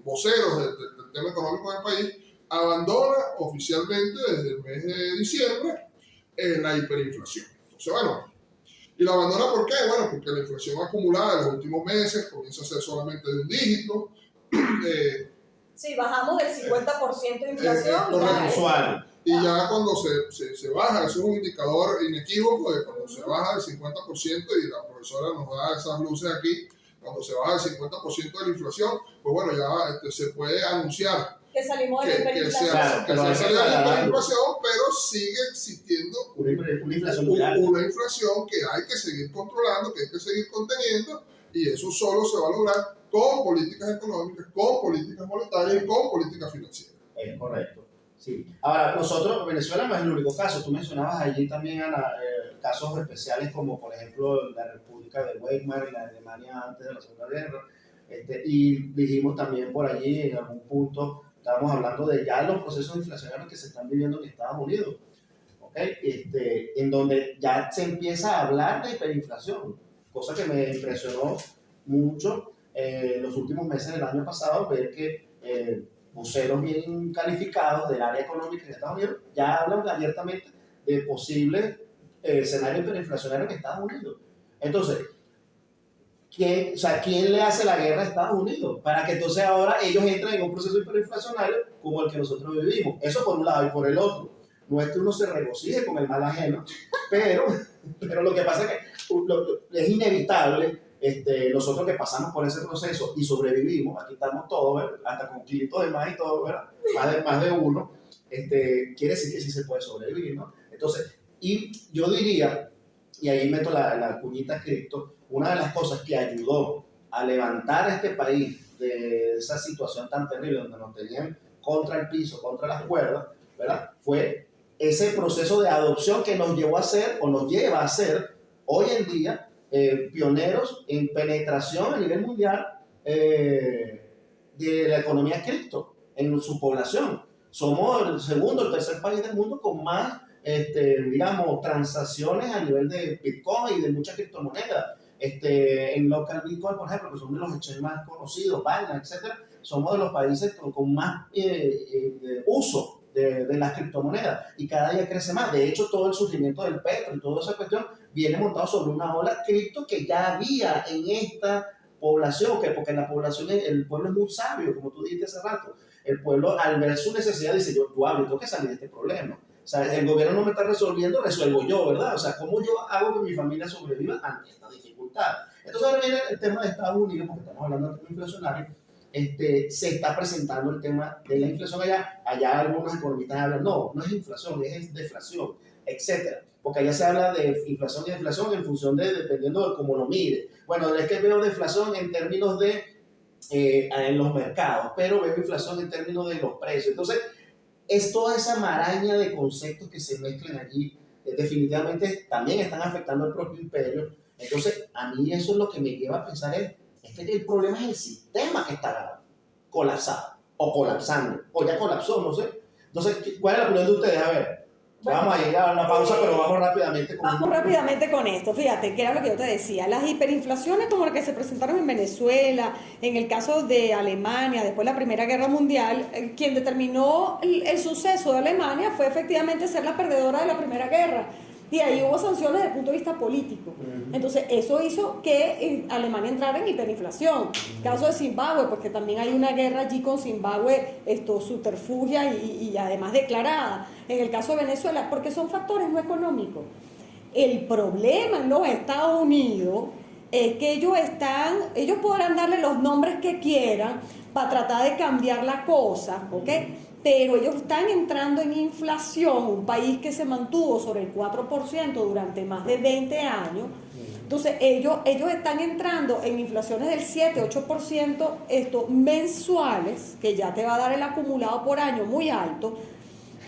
voceros del tema económico del país, abandona oficialmente desde el mes de diciembre la hiperinflación. Entonces, bueno, ¿y la abandona por qué? Bueno, porque la inflación acumulada en los últimos meses comienza a ser solamente de un dígito. Sí, bajamos del 50% de inflación. Usual. Y ya cuando se baja, eso es un indicador inequívoco de cuando se baja del 50%, y la profesora nos da esas luces aquí, cuando se baja el 50% de la inflación, pues bueno, ya se puede anunciar que salimos de la hiperinflación. que se ha salido de la hiperinflación, pero sigue existiendo una inflación que hay que seguir controlando, que hay que seguir conteniendo, y eso solo se va a lograr con políticas económicas, con políticas monetarias y con políticas financieras. Es correcto. Sí. Ahora, nosotros, Venezuela no es el único caso. Tú mencionabas allí también, Ana, casos especiales como, por ejemplo, la República de Weimar y la Alemania antes de la Segunda Guerra. Y dijimos también por allí, en algún punto, estábamos hablando de ya los procesos inflacionarios que se están viviendo en Estados Unidos, ¿okay? En donde ya se empieza a hablar de hiperinflación, cosa que me impresionó mucho los últimos meses del año pasado, ver que voceros bien calificados del área económica en Estados Unidos ya hablan abiertamente de posibles escenarios hiperinflacionarios en Estados Unidos. Entonces, ¿quién le hace la guerra a Estados Unidos? Para que entonces ahora ellos entren en un proceso hiperinflacionario como el que nosotros vivimos. Eso por un lado, y por el otro, no es que uno se regocije con el mal ajeno, pero lo que pasa es que es inevitable. Nosotros que pasamos por ese proceso y sobrevivimos, aquí estamos todos, ¿verdad? Hasta con kilitos de más y todo, ¿verdad? Más de uno, quiere decir que sí se puede sobrevivir, ¿no? Entonces, y yo diría, y ahí meto la cuñita cripto, una de las cosas que ayudó a levantar a este país de esa situación tan terrible donde nos tenían contra el piso, contra las cuerdas, ¿verdad? Fue ese proceso de adopción que nos llevó a ser, o nos lleva a ser, hoy en día, pioneros en penetración a nivel mundial de la economía cripto en su población. Somos el segundo, el tercer país del mundo con más, digamos, transacciones a nivel de Bitcoin y de muchas criptomonedas. En local Bitcoin, por ejemplo, que son de los exchanges más conocidos, Binance, etcétera, somos de los países con más uso de las criptomonedas y cada día crece más. De hecho, todo el surgimiento del petro y toda esa cuestión viene montado sobre una ola cripto que ya había en esta población, porque la población, el pueblo es muy sabio, como tú dijiste hace rato. El pueblo, al ver su necesidad, dice: yo tengo que salir de este problema. O sea, el gobierno no me está resolviendo, resuelvo yo, ¿verdad? O sea, ¿cómo yo hago que mi familia sobreviva ante esta dificultad? Entonces ahora viene el tema de Estados Unidos, porque estamos hablando de tema inflacionario. Se está presentando el tema de la inflación allá. Allá algunos economistas hablan, no es inflación, es deflación, etcétera. Porque allá se habla de inflación y deflación en función dependiendo de cómo lo mire. Bueno, es que veo deflación en términos de en los mercados, pero veo inflación en términos de los precios. Entonces, es toda esa maraña de conceptos que se mezclan allí, definitivamente también están afectando al propio imperio. Entonces, a mí eso es lo que me lleva a pensar es que el problema es el sistema que está colapsado, o colapsando, o ya colapsó, no sé. Entonces, ¿cuál es la opinión de ustedes? A ver, vamos a ir a una pausa, pero vamos rápidamente con esto. Fíjate, que era lo que yo te decía, las hiperinflaciones como las que se presentaron en Venezuela, en el caso de Alemania, después de la Primera Guerra Mundial, quien determinó el suceso de Alemania fue efectivamente ser la perdedora de la Primera Guerra. Y ahí hubo sanciones desde el punto de vista político. Entonces, eso hizo que Alemania entrara en hiperinflación. Caso de Zimbabue, porque también hay una guerra allí con Zimbabue, subterfugia y además declarada. En el caso de Venezuela, porque son factores no económicos. El problema en los Estados Unidos es que ellos podrán darle los nombres que quieran para tratar de cambiar la cosa, ¿ok? Pero ellos están entrando en inflación, un país que se mantuvo sobre el 4% durante más de 20 años. Entonces, ellos están entrando en inflaciones del 7-8% mensuales, que ya te va a dar el acumulado por año muy alto,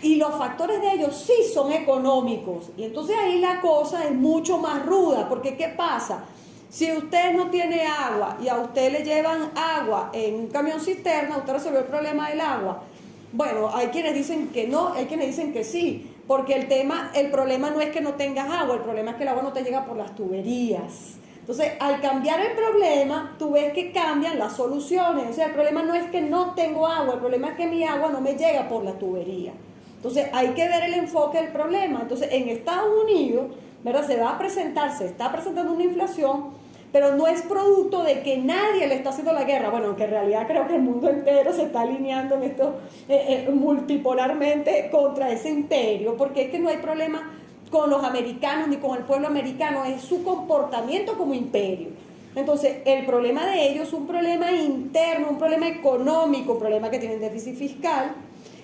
y los factores de ellos sí son económicos. Y entonces ahí la cosa es mucho más ruda, porque ¿qué pasa? Si usted no tiene agua y a usted le llevan agua en un camión cisterna, usted resolvió el problema del agua. Bueno, hay quienes dicen que no, hay quienes dicen que sí, porque el problema no es que no tengas agua, el problema es que el agua no te llega por las tuberías. Entonces, al cambiar el problema, tú ves que cambian las soluciones. O sea, el problema no es que no tengo agua, el problema es que mi agua no me llega por la tubería. Entonces, hay que ver el enfoque del problema. Entonces, en Estados Unidos, ¿verdad? Se está presentando una inflación, pero no es producto de que nadie le está haciendo la guerra. Bueno, aunque en realidad creo que el mundo entero se está alineando en esto multipolarmente contra ese imperio, porque es que no hay problema con los americanos ni con el pueblo americano, es su comportamiento como imperio. Entonces, el problema de ellos es un problema interno, un problema económico, un problema que tienen déficit fiscal,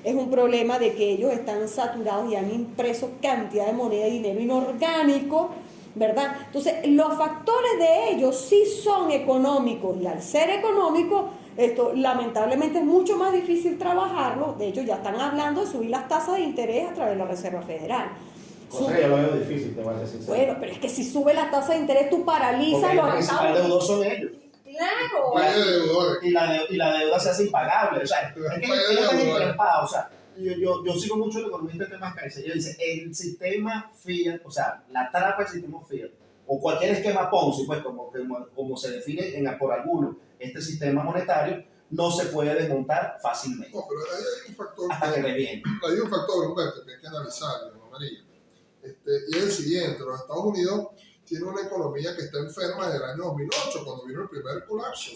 es un problema de que ellos están saturados y han impreso cantidad de moneda y dinero inorgánico, ¿verdad? Entonces, los factores de ellos sí son económicos, y al ser económicos, esto lamentablemente es mucho más difícil trabajarlo. De hecho, ya están hablando de subir las tasas de interés a través de la Reserva Federal. Cosa que yo lo veo difícil, te voy a decir. Bueno, pero es que si sube la tasa de interés, tú paralizas porque los el principal deudor son ellos. Claro. Un país de deudores. y la deuda se hace impagable. O sea, es que Un país de ellos están deudores. entrampados. O sea, yo sigo mucho el economista de temas Kaiser. Ellos dicen, el sistema fiat, o sea, la trampa del sistema fiat, o cualquier esquema Ponzi, pues como se define por algunos, este sistema monetario, no se puede desmontar fácilmente. No, pero ahí hay un factor Hasta que reviente. hay un factor, Humberto, que hay que analizar, ¿no, María? Y es el siguiente: los Estados Unidos tienen una economía que está enferma desde el año 2008, cuando vino el primer colapso.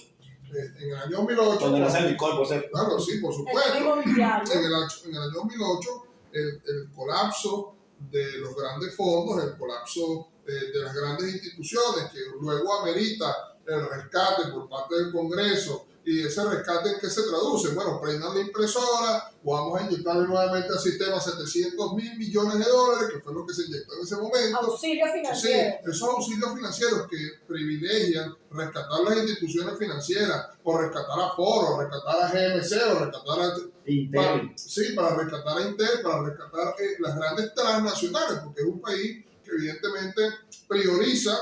En el año 2008... Cuando nace el Bitcoin, pues, Claro, sí, por El supuesto. mismo diario. En el año 2008, el colapso de los grandes fondos, el colapso de las grandes instituciones, que luego amerita el rescate por parte del Congreso. ¿Y ese rescate en qué se traduce? Bueno, prendan la impresora, vamos a inyectarle nuevamente al sistema $700 billones, que fue lo que se inyectó en ese momento. Auxilio Sí, financiero. esos auxilios financieros que privilegian rescatar las instituciones financieras, o rescatar a Foro, rescatar a GMC, o rescatar a... Intel. Para rescatar a Intel, para rescatar las grandes transnacionales, porque es un país que evidentemente prioriza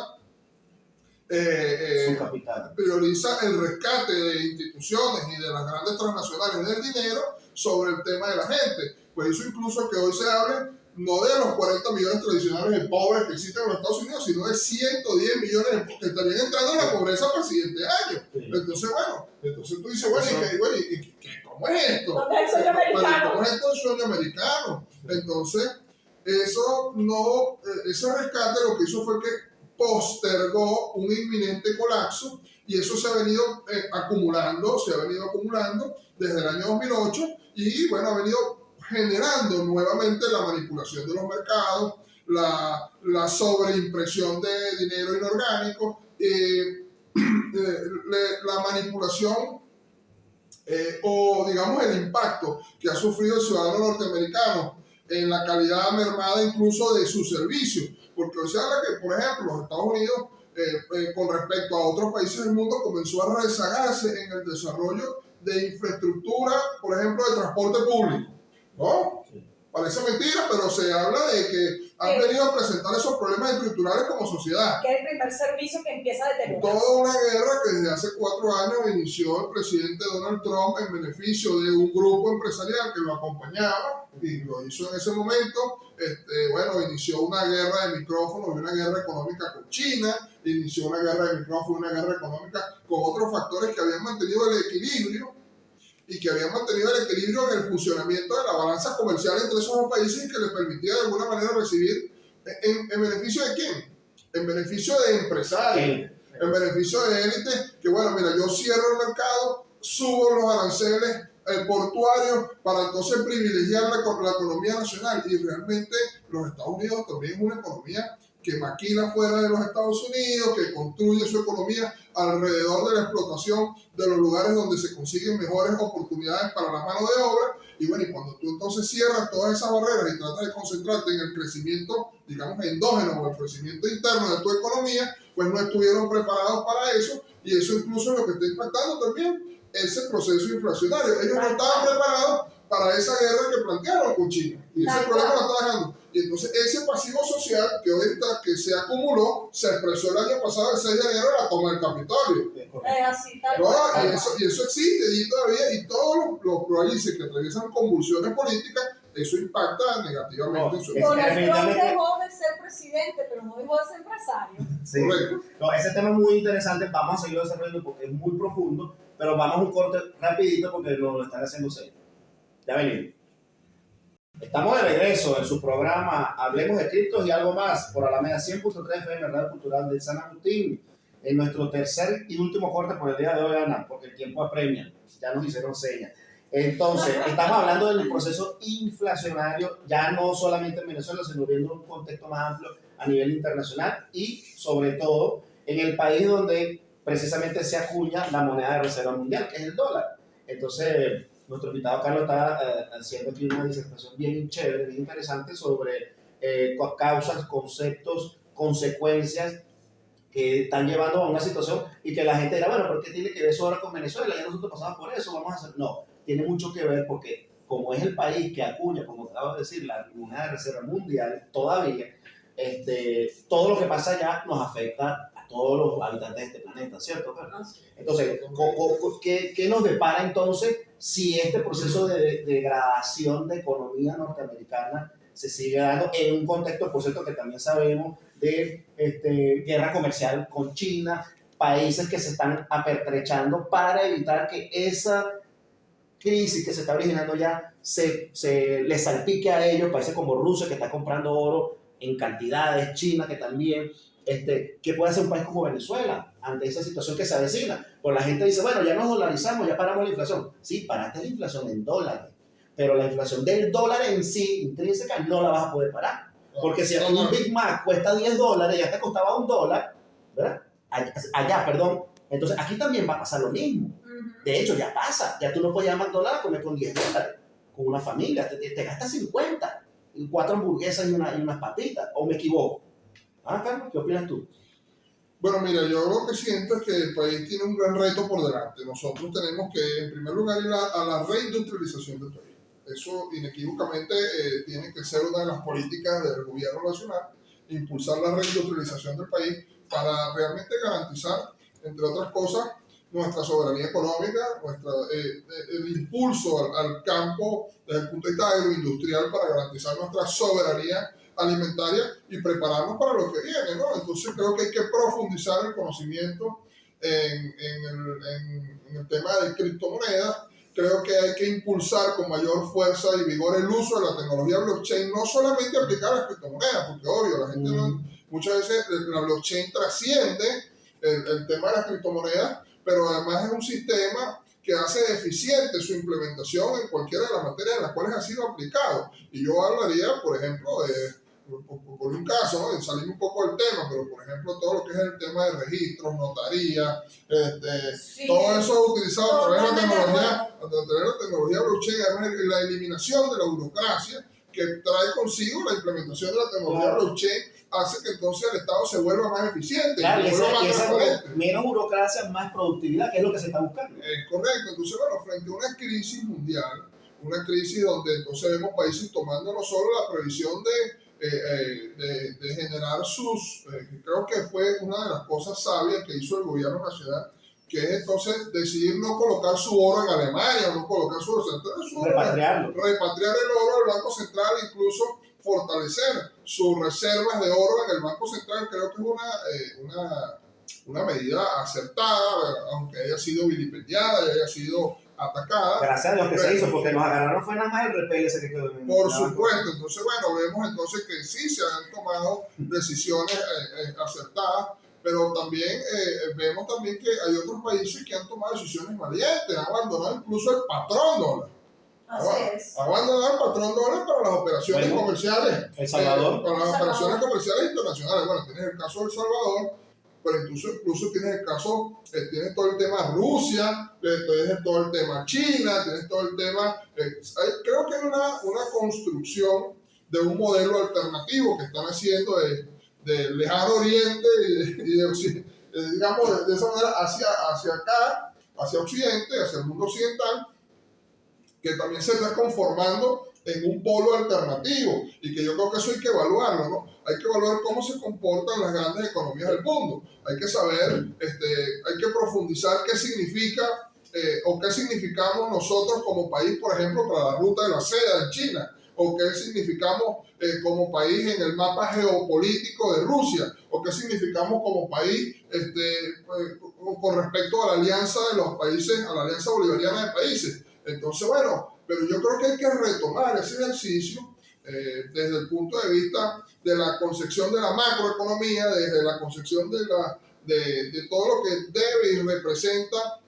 Su capital. prioriza el rescate de instituciones y de las grandes transnacionales del dinero sobre el tema de la gente. Por eso incluso que hoy se hable no de los 40 millones tradicionales de pobres que existen en los Estados Unidos, sino de 110 millones que estarían entrando en la pobreza para el siguiente año. Sí. Entonces, entonces tú dices, ¿cómo es esto? ¿Dónde es el sueño americano? ¿Cómo es esto el sueño americano? Entonces, ese rescate lo que hizo fue que postergó un inminente colapso, y eso se ha venido acumulando desde el año 2008, y bueno, ha venido generando nuevamente la manipulación de los mercados, la sobreimpresión de dinero inorgánico, la manipulación o digamos el impacto que ha sufrido el ciudadano norteamericano en la calidad mermada incluso de sus servicios, porque hoy se habla que, por ejemplo, los Estados Unidos con respecto a otros países del mundo comenzó a rezagarse en el desarrollo de infraestructura, por ejemplo, de transporte público, ¿no? Sí. Parece mentira, pero se habla de que han venido a presentar esos problemas estructurales como sociedad. Que es el primer servicio que empieza a deteriorarse. Toda una guerra que desde hace 4 años inició el presidente Donald Trump en beneficio de un grupo empresarial que lo acompañaba, y lo hizo en ese momento. Inició una guerra de micrófonos y una guerra económica con China, inició una guerra de micrófonos y una guerra económica con otros factores que habían mantenido el equilibrio en el funcionamiento de la balanza comercial entre esos dos países, y que les permitía de alguna manera recibir en beneficio de quién, en beneficio de empresarios, en beneficio de élites, que bueno, mira, yo cierro el mercado, subo los aranceles portuarios para entonces privilegiar la economía nacional. Y realmente los Estados Unidos también es una economía que maquina fuera de los Estados Unidos, que construye su economía alrededor de la explotación de los lugares donde se consiguen mejores oportunidades para la mano de obra. Y bueno, y cuando tú entonces cierras todas esas barreras y tratas de concentrarte en el crecimiento, digamos, endógeno, o el crecimiento interno de tu economía, pues no estuvieron preparados para eso, y eso incluso es lo que está impactando también ese proceso inflacionario. Ellos no estaban preparados para esa guerra que plantearon con China, y ese problema lo está dejando. Y entonces ese pasivo social que ahorita que se acumuló, se expresó el año pasado, el 6 de enero, en la toma del Capitolio. Así, tal No, cual. y eso existe y todavía, y todos los países que atraviesan convulsiones políticas, eso impacta negativamente en su Donald Trump definitivamente. dejó de ser presidente, pero no dejó de ser empresario. Sí. Correcto. No, ese tema es muy interesante, vamos a seguirlo desarrollando porque es muy profundo, pero vamos a un corte rapidito porque lo están haciendo serio. Ya venimos. Estamos de regreso en su programa Hablemos de Criptos y algo más por Alameda 100.3 FM, Radio Cultural de San Agustín, en nuestro tercer y último corte por el día de hoy, Ana, porque el tiempo apremia, ya nos hicieron señas. Entonces, estamos hablando del proceso inflacionario, ya no solamente en Venezuela, sino viendo un contexto más amplio a nivel internacional y, sobre todo, en el país donde precisamente se acuña la moneda de reserva mundial, que es el dólar. Entonces, nuestro invitado Carlos está haciendo aquí una disertación bien chévere, bien interesante sobre causas, conceptos, consecuencias que están llevando a una situación y que la gente dirá, bueno, ¿por qué tiene que ver eso ahora con Venezuela? Ya nosotros pasamos por eso, vamos a hacer... No, tiene mucho que ver porque como es el país que acuña, como acabo de decir, la moneda de reserva mundial todavía, todo lo que pasa allá nos afecta a todos los habitantes de este planeta, ¿cierto, Carlos? Ah, sí. Entonces, ¿qué nos depara entonces si este proceso de degradación de economía norteamericana se sigue dando en un contexto, por cierto, que también sabemos de guerra comercial con China, países que se están apertrechando para evitar que esa crisis que se está originando ya se les salpique a ellos, países como Rusia que está comprando oro en cantidades, China que también, ¿qué puede hacer un país como Venezuela ante esa situación que se avecina? Pues la gente dice, bueno, ya nos dolarizamos, ya paramos la inflación. Sí, paraste la inflación en dólares, pero la inflación del dólar en sí, intrínseca, no la vas a poder parar. Porque si aquí un Big Mac cuesta $10, ya te costaba $1, ¿verdad? Allá, perdón. Entonces aquí también va a pasar lo mismo. De hecho, ya pasa. Ya tú no puedes ir a McDonald's a comer con $10 con una familia. Te gastas 50, 4 hamburguesas y unas papitas. ¿O me equivoco? Carlos, ¿qué opinas tú? Bueno, mira, yo lo que siento es que el país tiene un gran reto por delante. Nosotros tenemos que, en primer lugar, ir a la reindustrialización del país. Eso, inequívocamente, tiene que ser una de las políticas del gobierno nacional, impulsar la reindustrialización del país para realmente garantizar, entre otras cosas, nuestra soberanía económica, el impulso al campo desde el punto de vista agroindustrial para garantizar nuestra soberanía alimentaria y prepararnos para lo que viene, ¿no? Entonces creo que hay que profundizar el conocimiento en el tema de criptomonedas. Creo que hay que impulsar con mayor fuerza y vigor el uso de la tecnología blockchain, no solamente aplicar a las criptomonedas, porque obvio, la gente muchas veces la blockchain trasciende el tema de las criptomonedas, pero además es un sistema que hace eficiente su implementación en cualquiera de las materias en las cuales ha sido aplicado. Y yo hablaría, por ejemplo, por un caso, ¿no? Salirme un poco del tema, pero por ejemplo todo lo que es el tema de registros, notaría, sí, todo eso utilizado a través de la tecnología blockchain, además la eliminación de la burocracia que trae consigo la implementación de la tecnología blockchain, hace que entonces el Estado se vuelva más eficiente, claro, y menos burocracia, más productividad, que es lo que se está buscando. Es correcto. Entonces, bueno, frente a una crisis mundial, una crisis donde entonces vemos países tomando no solo la previsión de generar creo que fue una de las cosas sabias que hizo el gobierno nacional, que es entonces decidir no colocar su oro en Alemania, no colocar su oro central, repatriar el oro al Banco Central, incluso fortalecer sus reservas de oro en el Banco Central. Creo que es una medida acertada, aunque haya sido vilipendiada y haya sido atacada. Gracias a Dios que se hizo, porque nos agarraron fue nada más el repel ese que quedó en Por supuesto. Entonces, bueno, vemos entonces que sí se han tomado decisiones acertadas, pero también vemos también que hay otros países que han tomado decisiones valientes, han abandonado incluso el patrón dólar. Así es. Abandonar el patrón dólar para las operaciones comerciales. El Salvador. Para las operaciones comerciales internacionales. Bueno, tienes el caso de El Salvador, pero incluso tienes el caso, tienes todo el tema Rusia, tienes todo el tema China, tienes todo el tema. Creo que hay una construcción de un modelo alternativo que están haciendo de Lejano Oriente y digamos, de esa manera hacia acá, hacia Occidente, hacia el mundo occidental, que también se está conformando en un polo alternativo, y que yo creo que eso hay que evaluarlo, ¿no? Hay que evaluar cómo se comportan las grandes economías del mundo. Hay que saber, hay que profundizar qué significa o qué significamos nosotros como país, por ejemplo, para la ruta de la seda en China, o qué significamos como país en el mapa geopolítico de Rusia, o qué significamos como país con respecto a la alianza de los países, a la alianza bolivariana de países. Entonces, bueno, pero yo creo que hay que retomar ese ejercicio desde el punto de vista de la concepción de la macroeconomía, desde la concepción de todo lo que debe y representa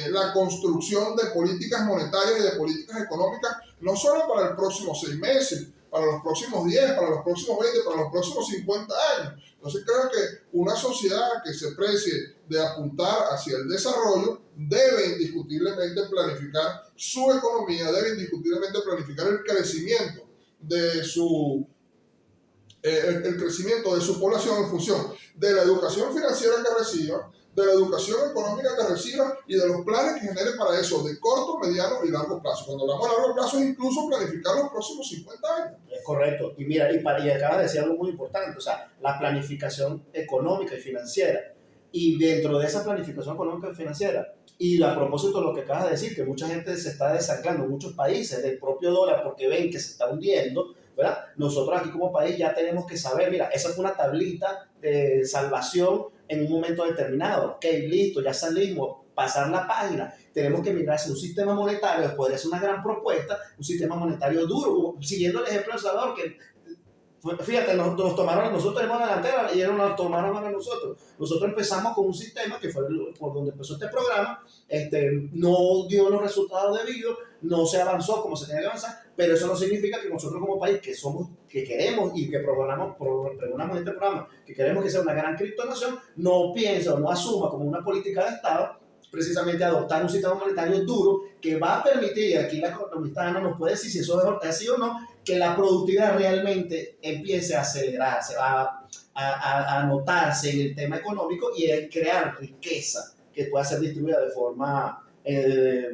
la construcción de políticas monetarias y de políticas económicas, no solo para el próximo 6 meses, para los próximos 10, para los próximos 20, para los próximos 50 años. Entonces creo que una sociedad que se precie de apuntar hacia el desarrollo debe indiscutiblemente planificar su economía, debe indiscutiblemente planificar el crecimiento de su población en función de la educación financiera que reciba, de la educación económica que reciba y de los planes que genere para eso, de corto, mediano y largo plazo. Cuando hablamos de largo plazo es incluso planificar los próximos 50 años. Es correcto. Y mira, y acabas de decir algo muy importante, o sea, la planificación económica y financiera. Y dentro de esa planificación económica y financiera, y a propósito de lo que acabas de decir, que mucha gente se está desanclando en muchos países del propio dólar porque ven que se está hundiendo, ¿verdad? Nosotros aquí como país ya tenemos que saber, mira, esa fue una tablita de salvación en un momento determinado. Ok, listo, ya salimos, pasar la página. Tenemos que migrar hacia un sistema monetario, podría ser una gran propuesta, un sistema monetario duro, siguiendo el ejemplo de El Salvador, que fíjate, nos tomaron, nosotros tenemos la delantera y ellos nos tomaron a nosotros. Nosotros empezamos con un sistema que fue por donde empezó este programa, no dio los resultados debidos, no se avanzó como se tenía que avanzar, pero eso no significa que nosotros como país que queremos y que pregonamos en este programa, que queremos que sea una gran criptonación, no piensa o no asuma como una política de Estado precisamente adoptar un sistema monetario duro que va a permitir, y aquí la economista Ana nos puede decir si eso es así o no, que la productividad realmente empiece a acelerarse, a notarse en el tema económico y a crear riqueza que pueda ser distribuida de forma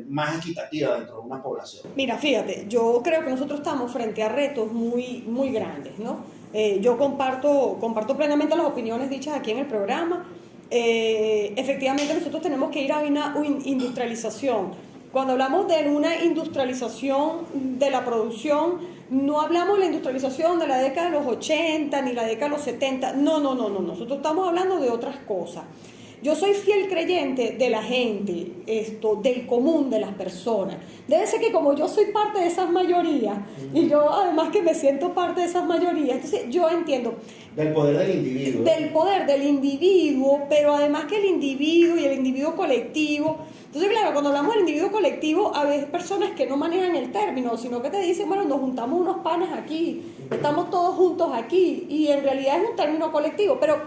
más equitativa dentro de una población. Mira, fíjate, yo creo que nosotros estamos frente a retos muy, muy grandes, ¿no? Yo comparto plenamente las opiniones dichas aquí en el programa. Efectivamente, nosotros tenemos que ir a una industrialización. Cuando hablamos de una industrialización de la producción, no hablamos de la industrialización de la década de los 80 ni la década de los 70. No. Nosotros estamos hablando de otras cosas. Yo soy fiel creyente de la gente, del común de las personas. Debe ser que como yo soy parte de esas mayorías, y yo además que me siento parte de esas mayorías, entonces yo entiendo. Del poder del individuo. Del poder del individuo, pero además que el individuo y el individuo colectivo. Entonces, claro, cuando hablamos del individuo colectivo, a veces personas que no manejan el término, sino que te dicen, bueno, nos juntamos unos panes aquí, estamos todos juntos aquí, y en realidad es un término colectivo. Pero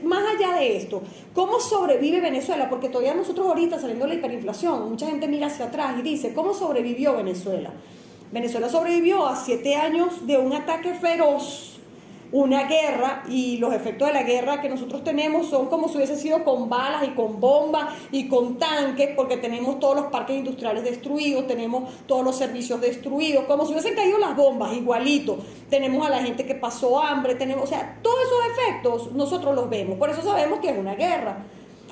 más allá de esto, ¿cómo sobrevive Venezuela? Porque todavía nosotros ahorita, saliendo de la hiperinflación, mucha gente mira hacia atrás y dice, ¿cómo sobrevivió Venezuela? Venezuela sobrevivió a 7 años de un ataque feroz, una guerra, y los efectos de la guerra que nosotros tenemos son como si hubiese sido con balas y con bombas y con tanques, porque tenemos todos los parques industriales destruidos, tenemos todos los servicios destruidos, como si hubiesen caído las bombas, igualito. Tenemos a la gente que pasó hambre, o sea, todos esos efectos nosotros los vemos, por eso sabemos que es una guerra.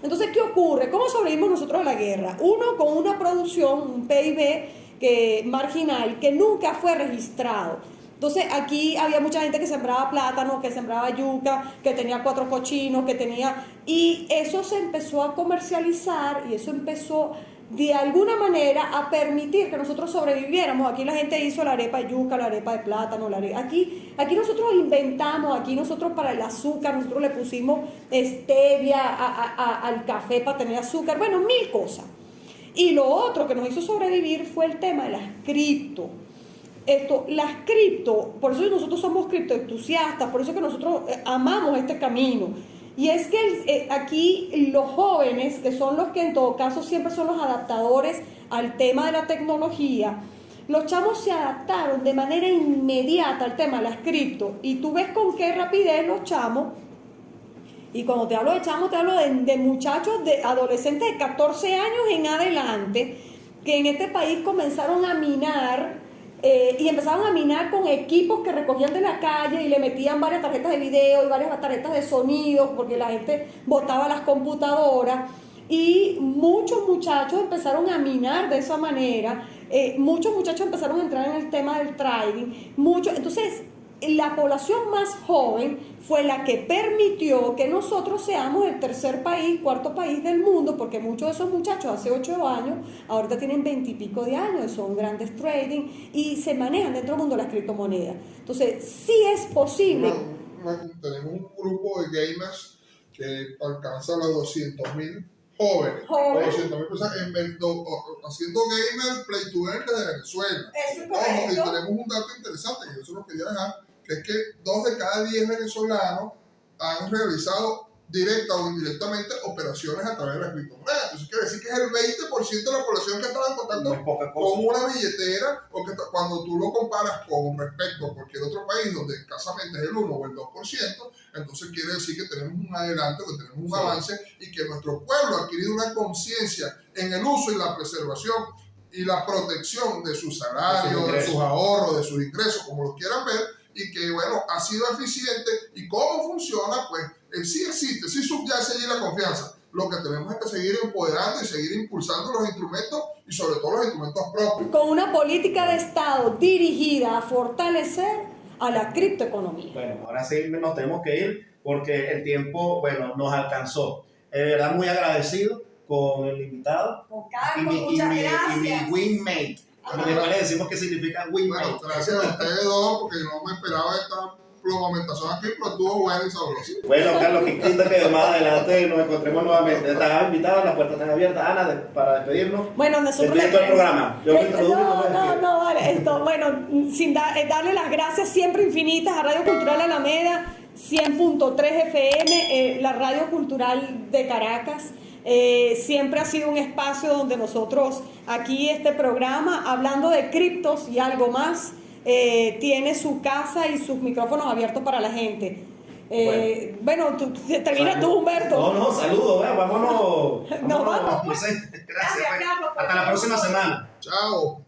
Entonces, ¿qué ocurre? ¿Cómo sobrevivimos nosotros a la guerra? Uno, con una producción, un PIB marginal que nunca fue registrado. Entonces aquí había mucha gente que sembraba plátano, que sembraba yuca, que tenía 4 cochinos, y eso se empezó a comercializar y eso empezó de alguna manera a permitir que nosotros sobreviviéramos. Aquí la gente hizo la arepa de yuca, la arepa de plátano, aquí nosotros inventamos, aquí nosotros para el azúcar, nosotros le pusimos stevia al café para tener azúcar, bueno, 1000 cosas. Y lo otro que nos hizo sobrevivir fue el tema de las cripto. Las cripto, por eso nosotros somos criptoentusiastas, por eso que nosotros amamos este camino. Y es que aquí los jóvenes, que son los que en todo caso siempre son los adaptadores al tema de la tecnología, los chamos se adaptaron de manera inmediata al tema de las cripto. Y tú ves con qué rapidez los chamos, y cuando te hablo de chamos, te hablo de muchachos, de adolescentes de 14 años en adelante, que en este país comenzaron a minar. Y empezaron a minar con equipos que recogían de la calle y le metían varias tarjetas de video y varias tarjetas de sonido, porque la gente botaba las computadoras, y muchos muchachos empezaron a minar de esa manera, muchos muchachos empezaron a entrar en el tema del trading, entonces la población más joven fue la que permitió que nosotros seamos el tercer país, cuarto país del mundo, porque muchos de esos muchachos hace 8 años, ahorita tienen 20 y pico de años, son grandes trading y se manejan dentro del mundo de las criptomonedas. Entonces, sí es posible. Tenemos un grupo de gamers que alcanza los 200.000 jóvenes. 200.000 personas haciendo gamer play to earn desde Venezuela. Eso es correcto. Y tenemos un dato interesante que yo solo quería dejar, que es que 2 de cada 10 venezolanos han realizado directa o indirectamente operaciones a través de la criptomoneda. Entonces quiere decir que es el 20% de la población que estaba en contacto No es poca cosa. con una billetera, porque cuando tú lo comparas con respecto a cualquier otro país donde escasamente es el 1 o el 2%, entonces quiere decir que tenemos un adelanto, que tenemos un avance y que nuestro pueblo ha adquirido una conciencia en el uso y la preservación y la protección de su salario, de sus ahorros, de sus ingresos, como lo quieran ver, y que, bueno, ha sido eficiente. ¿Y cómo funciona? Pues sí existe, sí subyace allí la confianza. Lo que tenemos es que seguir empoderando y seguir impulsando los instrumentos y sobre todo los instrumentos propios. Con una política de Estado dirigida a fortalecer a la criptoeconomía. Bueno, ahora sí nos tenemos que ir porque el tiempo, bueno, nos alcanzó. De verdad, muy agradecido con el invitado. Con Carlos, muchas gracias. Y mi winmate. En España decimos que significa winmate. Bueno, gracias a ustedes dos, porque no me esperaba esta plomamentación aquí, pero estuvo buena y sabrosa. Bueno, Carlos, que quita que más adelante nos encontremos nuevamente. Estás invitado, las puertas están abiertas. Ana, para despedirnos. Bueno, nosotros Despide todo el programa. Yo me introduzco. no, vale, bueno, sin darle las gracias siempre infinitas a Radio Cultural Alameda, 100.3 FM, la Radio Cultural de Caracas. Siempre ha sido un espacio donde nosotros, aquí este programa, hablando de criptos y algo más, tiene su casa y sus micrófonos abiertos para la gente. Bueno, termina tú, Humberto. No, saludos, vámonos. Nos vamos. No sé, gracias. Gracias, Carlos. Hasta la próxima semana. Chao.